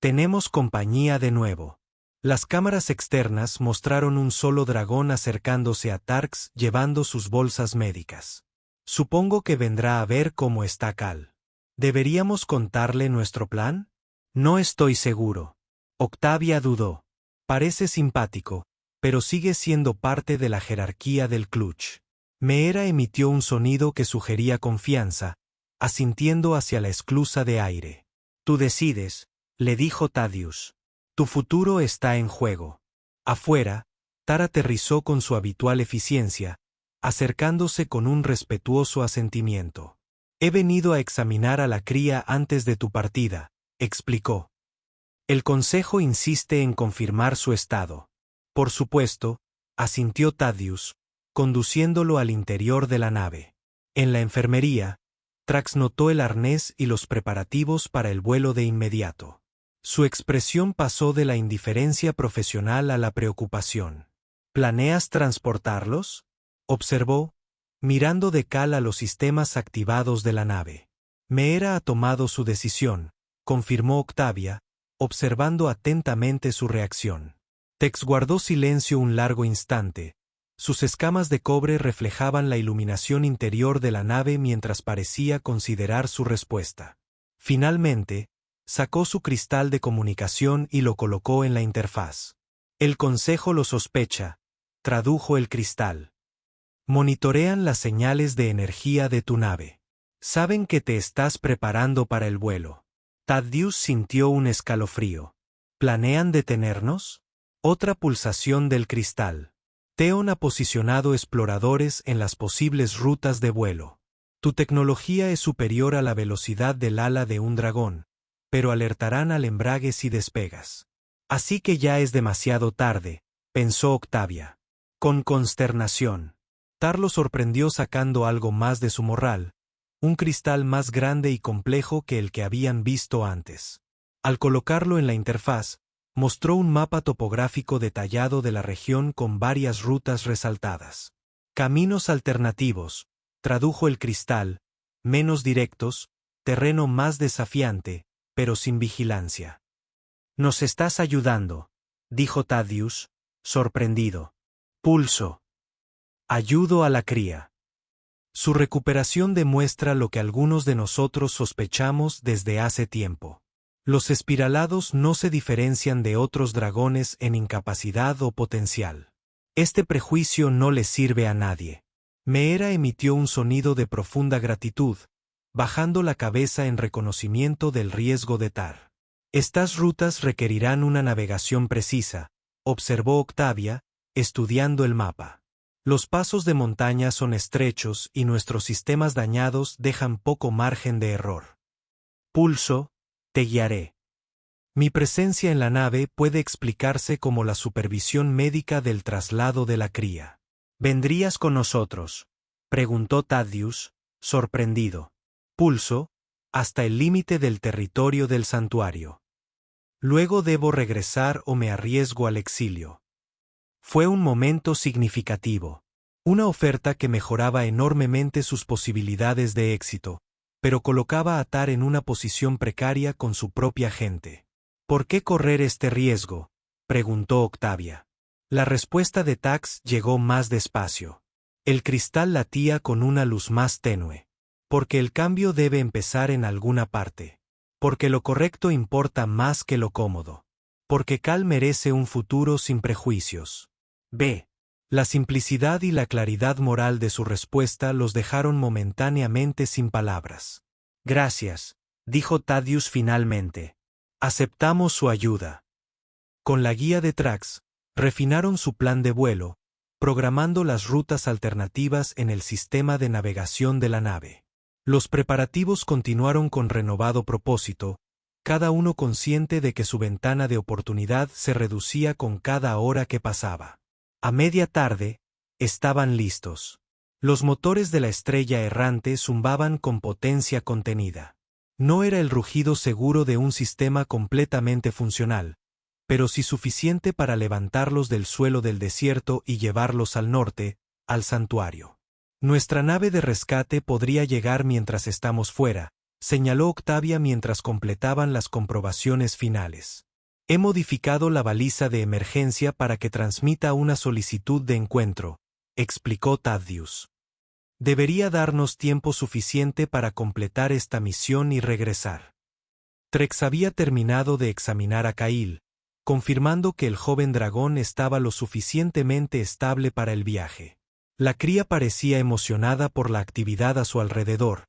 «Tenemos compañía de nuevo». Las cámaras externas mostraron un solo dragón acercándose a Tarx llevando sus bolsas médicas. «Supongo que vendrá a ver cómo está Cal. ¿Deberíamos contarle nuestro plan?». «No estoy seguro». Octavia dudó. «Parece simpático, pero sigue siendo parte de la jerarquía del clutch». Meera emitió un sonido que sugería confianza, asintiendo hacia la esclusa de aire. «Tú decides», le dijo Thaddeus. «Tu futuro está en juego». Afuera, Tar aterrizó con su habitual eficiencia, acercándose con un respetuoso asentimiento. «He venido a examinar a la cría antes de tu partida», explicó. «El consejo insiste en confirmar su estado». «Por supuesto», asintió Thaddeus, conduciéndolo al interior de la nave. En la enfermería, Trax notó el arnés y los preparativos para el vuelo de inmediato. Su expresión pasó de la indiferencia profesional a la preocupación. «¿Planeas transportarlos?», observó, mirando de Cal a los sistemas activados de la nave. «Meera ha tomado su decisión», confirmó Octavia, observando atentamente su reacción. Tex guardó silencio un largo instante. Sus escamas de cobre reflejaban la iluminación interior de la nave mientras parecía considerar su respuesta. Finalmente, sacó su cristal de comunicación y lo colocó en la interfaz. «El consejo lo sospecha», tradujo el cristal. «Monitorean las señales de energía de tu nave. Saben que te estás preparando para el vuelo. Thaddeus sintió un escalofrío. ¿Planean detenernos? Otra pulsación del cristal. Theon ha posicionado exploradores en las posibles rutas de vuelo. Tu tecnología es superior a la velocidad del ala de un dragón, pero alertarán al embrague si despegas. Así que ya es demasiado tarde, pensó Octavia. Con consternación. Tar lo sorprendió sacando algo más de su morral, un cristal más grande y complejo que el que habían visto antes. Al colocarlo en la interfaz, mostró un mapa topográfico detallado de la región con varias rutas resaltadas. Caminos alternativos, tradujo el cristal, menos directos, terreno más desafiante, pero sin vigilancia. Nos estás ayudando, dijo Thaddeus, sorprendido. Pulso. Ayudo a la cría. Su recuperación demuestra lo que algunos de nosotros sospechamos desde hace tiempo. Los espiralados no se diferencian de otros dragones en incapacidad o potencial. Este prejuicio no le sirve a nadie. Meera emitió un sonido de profunda gratitud, bajando la cabeza en reconocimiento del riesgo de Tar. Estas rutas requerirán una navegación precisa, observó Octavia, estudiando el mapa. Los pasos de montaña son estrechos y nuestros sistemas dañados dejan poco margen de error. Pulso, te guiaré. Mi presencia en la nave puede explicarse como la supervisión médica del traslado de la cría. ¿Vendrías con nosotros?, preguntó Thaddeus, sorprendido. Pulso, hasta el límite del territorio del santuario. Luego debo regresar o me arriesgo al exilio. Fue un momento significativo. Una oferta que mejoraba enormemente sus posibilidades de éxito, pero colocaba a Tar en una posición precaria con su propia gente. ¿Por qué correr este riesgo?, preguntó Octavia. La respuesta de Tax llegó más despacio. El cristal latía con una luz más tenue. Porque el cambio debe empezar en alguna parte. Porque lo correcto importa más que lo cómodo. Porque Cal merece un futuro sin prejuicios. B. La simplicidad y la claridad moral de su respuesta los dejaron momentáneamente sin palabras. Gracias, dijo Thaddeus finalmente. Aceptamos su ayuda. Con la guía de Trax, refinaron su plan de vuelo, programando las rutas alternativas en el sistema de navegación de la nave. Los preparativos continuaron con renovado propósito, cada uno consciente de que su ventana de oportunidad se reducía con cada hora que pasaba. A media tarde, estaban listos. Los motores de la estrella errante zumbaban con potencia contenida. No era el rugido seguro de un sistema completamente funcional, pero sí suficiente para levantarlos del suelo del desierto y llevarlos al norte, al santuario. Nuestra nave de rescate podría llegar mientras estamos fuera, señaló Octavia mientras completaban las comprobaciones finales. He modificado la baliza de emergencia para que transmita una solicitud de encuentro, explicó Thaddeus. Debería darnos tiempo suficiente para completar esta misión y regresar. Trex había terminado de examinar a Kail, confirmando que el joven dragón estaba lo suficientemente estable para el viaje. La cría parecía emocionada por la actividad a su alrededor,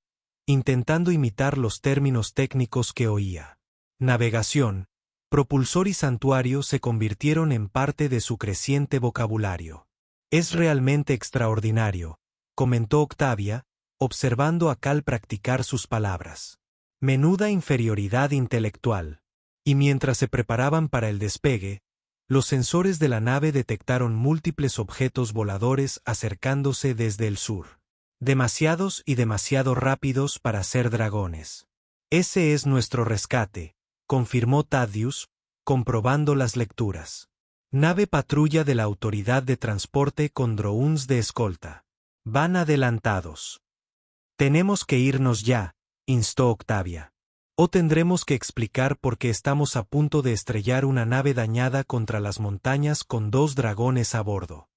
intentando imitar los términos técnicos que oía. Navegación, propulsor y santuario se convirtieron en parte de su creciente vocabulario. Es realmente extraordinario, comentó Octavia, observando a Cal practicar sus palabras. Menuda inferioridad intelectual. Y mientras se preparaban para el despegue, los sensores de la nave detectaron múltiples objetos voladores acercándose desde el sur. Demasiados y demasiado rápidos para ser dragones. Ese es nuestro rescate, confirmó Thaddeus, comprobando las lecturas. Nave patrulla de la Autoridad de Transporte con drones de escolta. Van adelantados. Tenemos que irnos ya, instó Octavia. O tendremos que explicar por qué estamos a punto de estrellar una nave dañada contra las montañas con 2 dragones a bordo.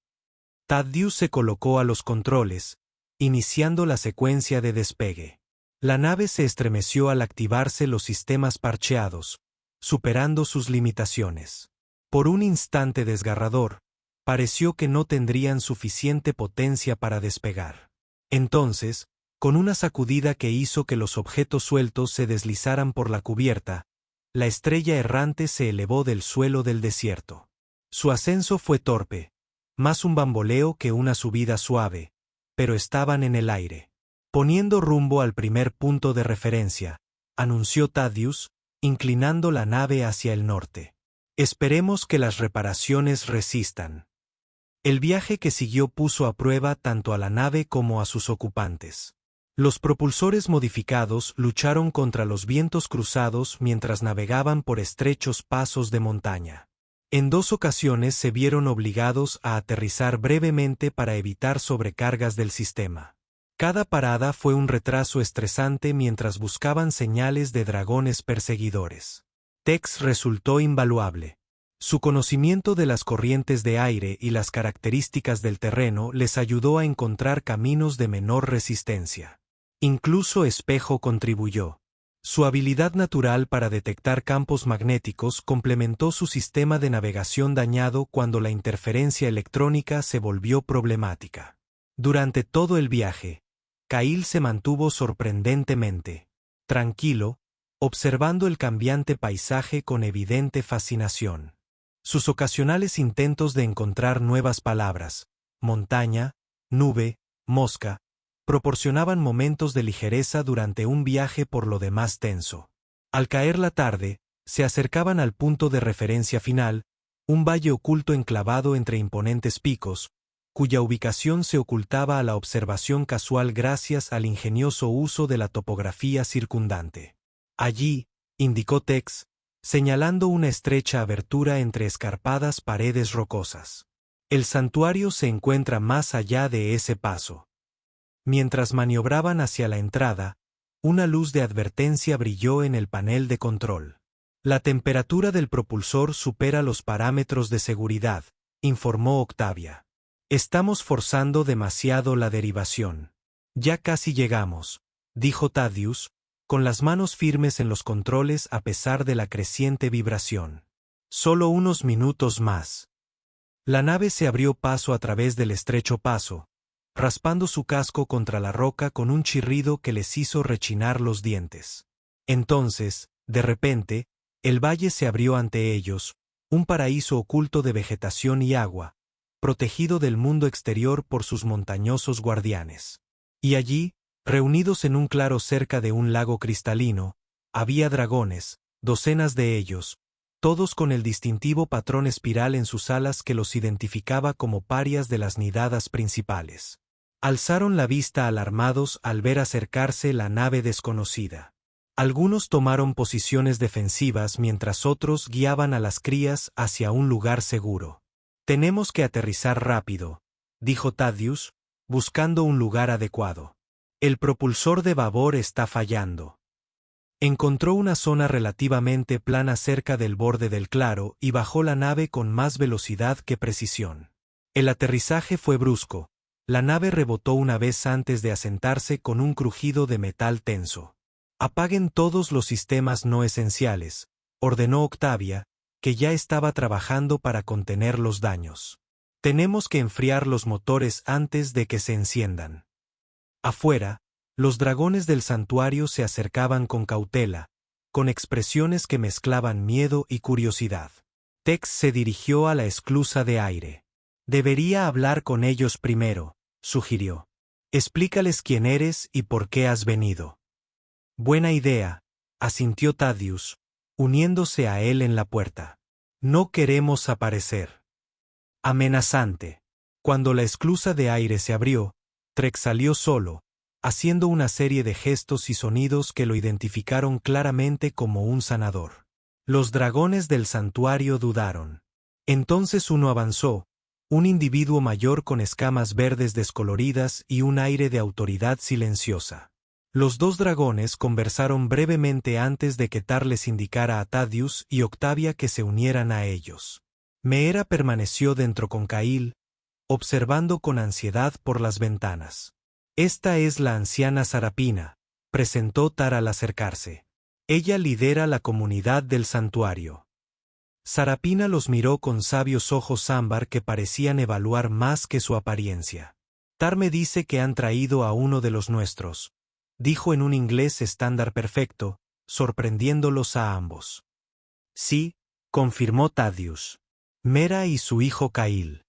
Thaddeus se colocó a los controles, iniciando la secuencia de despegue. La nave se estremeció al activarse los sistemas parcheados, superando sus limitaciones. Por un instante desgarrador, pareció que no tendrían suficiente potencia para despegar. Entonces, Con una sacudida que hizo que los objetos sueltos se deslizaran por la cubierta, la estrella errante se elevó del suelo del desierto. Su ascenso fue torpe, más un bamboleo que una subida suave, pero estaban en el aire. Poniendo rumbo al primer punto de referencia, anunció Thaddeus, inclinando la nave hacia el norte. Esperemos que las reparaciones resistan. El viaje que siguió puso a prueba tanto a la nave como a sus ocupantes. Los propulsores modificados lucharon contra los vientos cruzados mientras navegaban por estrechos pasos de montaña. En 2 ocasiones se vieron obligados a aterrizar brevemente para evitar sobrecargas del sistema. Cada parada fue un retraso estresante mientras buscaban señales de dragones perseguidores. Tex resultó invaluable. Su conocimiento de las corrientes de aire y las características del terreno les ayudó a encontrar caminos de menor resistencia. Incluso Espejo contribuyó. Su habilidad natural para detectar campos magnéticos complementó su sistema de navegación dañado cuando la interferencia electrónica se volvió problemática. Durante todo el viaje, Cahill se mantuvo sorprendentemente tranquilo, observando el cambiante paisaje con evidente fascinación. Sus ocasionales intentos de encontrar nuevas palabras, montaña, nube, mosca, proporcionaban momentos de ligereza durante un viaje por lo demás tenso. Al caer la tarde, se acercaban al punto de referencia final, un valle oculto enclavado entre imponentes picos, cuya ubicación se ocultaba a la observación casual gracias al ingenioso uso de la topografía circundante. Allí, indicó Tex, señalando una estrecha abertura entre escarpadas paredes rocosas. El santuario se encuentra más allá de ese paso. Mientras maniobraban hacia la entrada, una luz de advertencia brilló en el panel de control. La temperatura del propulsor supera los parámetros de seguridad, informó Octavia. Estamos forzando demasiado la derivación. Ya casi llegamos, dijo Thaddeus, con las manos firmes en los controles a pesar de la creciente vibración. Solo unos minutos más. La nave se abrió paso a través del estrecho paso, raspando su casco contra la roca con un chirrido que les hizo rechinar los dientes. Entonces, de repente, el valle se abrió ante ellos, un paraíso oculto de vegetación y agua, protegido del mundo exterior por sus montañosos guardianes. Y allí, reunidos en un claro cerca de un lago cristalino, había dragones, docenas de ellos, todos con el distintivo patrón espiral en sus alas que los identificaba como parias de las nidadas principales. Alzaron la vista alarmados al ver acercarse la nave desconocida. Algunos tomaron posiciones defensivas mientras otros guiaban a las crías hacia un lugar seguro. Tenemos que aterrizar rápido, dijo Thaddeus, buscando un lugar adecuado. El propulsor de babor está fallando. Encontró una zona relativamente plana cerca del borde del claro y bajó la nave con más velocidad que precisión. El aterrizaje fue brusco. La nave rebotó una vez antes de asentarse con un crujido de metal tenso. Apaguen todos los sistemas no esenciales, ordenó Octavia, que ya estaba trabajando para contener los daños. Tenemos que enfriar los motores antes de que se enciendan. Afuera, los dragones del santuario se acercaban con cautela, con expresiones que mezclaban miedo y curiosidad. Tex se dirigió a la esclusa de aire. Debería hablar con ellos primero, sugirió. Explícales quién eres y por qué has venido. Buena idea, asintió Thaddeus, uniéndose a él en la puerta. No queremos aparecer. Amenazante. Cuando la esclusa de aire se abrió, Trek salió solo, haciendo una serie de gestos y sonidos que lo identificaron claramente como un sanador. Los dragones del santuario dudaron. Entonces uno avanzó, un individuo mayor con escamas verdes descoloridas y un aire de autoridad silenciosa. Los 2 dragones conversaron brevemente antes de que Tar les indicara a Thaddeus y Octavia que se unieran a ellos. Meera permaneció dentro con Cahill, observando con ansiedad por las ventanas. Esta es la anciana Sarapina, presentó Tar al acercarse. Ella lidera la comunidad del santuario. Sarapina los miró con sabios ojos ámbar que parecían evaluar más que su apariencia. Tar me dice que han traído a uno de los nuestros, dijo en un inglés estándar perfecto, sorprendiéndolos a ambos. Sí, confirmó Thaddeus. Mera y su hijo Cail.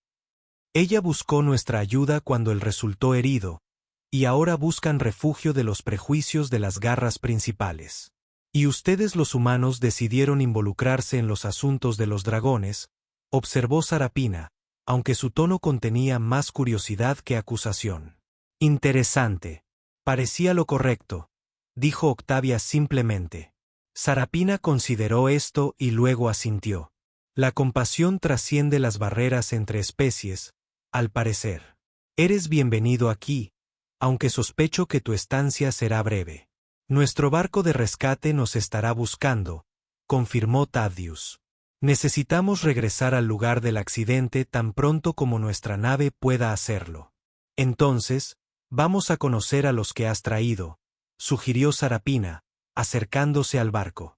Ella buscó nuestra ayuda cuando él resultó herido, y ahora buscan refugio de los prejuicios de las garras principales. Y ustedes los humanos decidieron involucrarse en los asuntos de los dragones, observó Sarapina, aunque su tono contenía más curiosidad que acusación. Interesante. Parecía lo correcto, dijo Octavia simplemente. Sarapina consideró esto y luego asintió. La compasión trasciende las barreras entre especies, al parecer. Eres bienvenido aquí, aunque sospecho que tu estancia será breve. Nuestro barco de rescate nos estará buscando, confirmó Thaddeus. Necesitamos regresar al lugar del accidente tan pronto como nuestra nave pueda hacerlo. Entonces, vamos a conocer a los que has traído, sugirió Sarapina, acercándose al barco.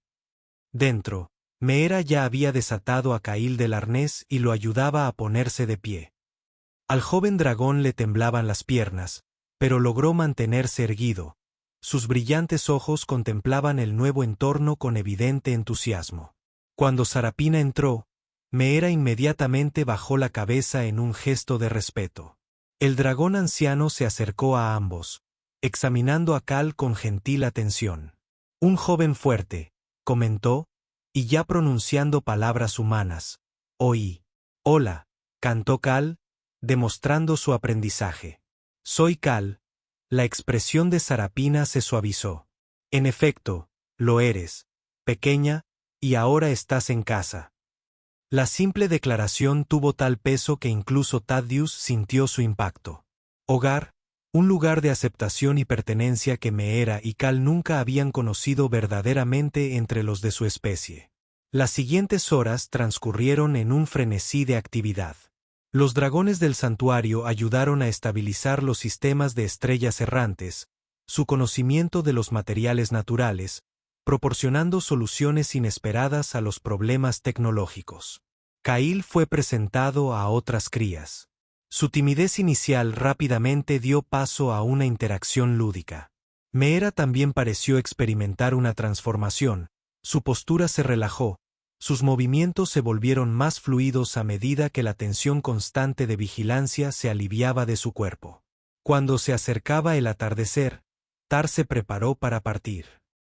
Dentro, Meera ya había desatado a Cail del arnés y lo ayudaba a ponerse de pie. Al joven dragón le temblaban las piernas, pero logró mantenerse erguido. Sus brillantes ojos contemplaban el nuevo entorno con evidente entusiasmo. Cuando Sarapina entró, Meera inmediatamente bajó la cabeza en un gesto de respeto. El dragón anciano se acercó a ambos, examinando a Cal con gentil atención. Un joven fuerte, comentó, y ya pronunciando palabras humanas. Oí. Hola, cantó Cal, demostrando su aprendizaje. Soy Cal. La expresión de Sarapina se suavizó. En efecto, lo eres, pequeña, y ahora estás en casa. La simple declaración tuvo tal peso que incluso Thaddeus sintió su impacto. Hogar, un lugar de aceptación y pertenencia que Meera y Cal nunca habían conocido verdaderamente entre los de su especie. Las siguientes horas transcurrieron en un frenesí de actividad. Los dragones del santuario ayudaron a estabilizar los sistemas de estrellas errantes, su conocimiento de los materiales naturales, proporcionando soluciones inesperadas a los problemas tecnológicos. Cail fue presentado a otras crías. Su timidez inicial rápidamente dio paso a una interacción lúdica. Meera también pareció experimentar una transformación, su postura se relajó, sus movimientos se volvieron más fluidos a medida que la tensión constante de vigilancia se aliviaba de su cuerpo. Cuando se acercaba el atardecer, Tar se preparó para partir.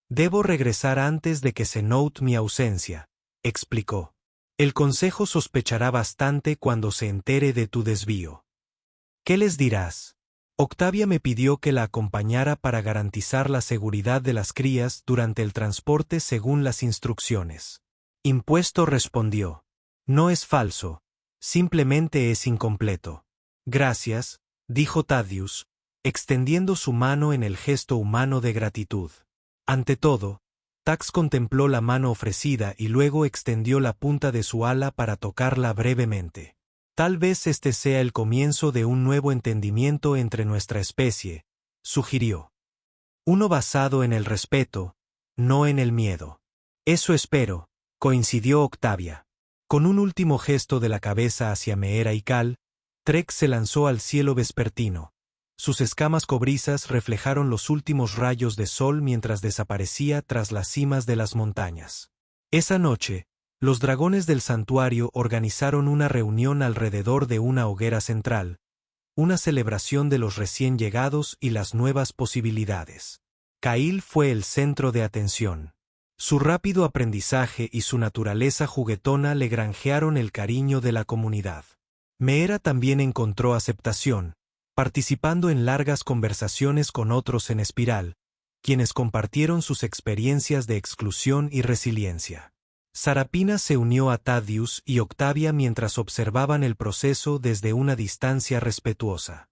Debo regresar antes de que se note mi ausencia, explicó. El consejo sospechará bastante cuando se entere de tu desvío. ¿Qué les dirás? Octavia me pidió que la acompañara para garantizar la seguridad de las crías durante el transporte según las instrucciones. Impuesto respondió. No es falso, simplemente es incompleto. Gracias, dijo Thaddeus, extendiendo su mano en el gesto humano de gratitud. Ante todo, Tax contempló la mano ofrecida y luego extendió la punta de su ala para tocarla brevemente. Tal vez este sea el comienzo de un nuevo entendimiento entre nuestra especie, sugirió. Uno basado en el respeto, no en el miedo. Eso espero, coincidió Octavia. Con un último gesto de la cabeza hacia Meera y Cal, Trek se lanzó al cielo vespertino. Sus escamas cobrizas reflejaron los últimos rayos de sol mientras desaparecía tras las cimas de las montañas. Esa noche, los dragones del santuario organizaron una reunión alrededor de una hoguera central, una celebración de los recién llegados y las nuevas posibilidades. Cail fue el centro de atención. Su rápido aprendizaje y su naturaleza juguetona le granjearon el cariño de la comunidad. Meera también encontró aceptación, participando en largas conversaciones con otros en espiral, quienes compartieron sus experiencias de exclusión y resiliencia. Sarapina se unió a Thaddeus y Octavia mientras observaban el proceso desde una distancia respetuosa.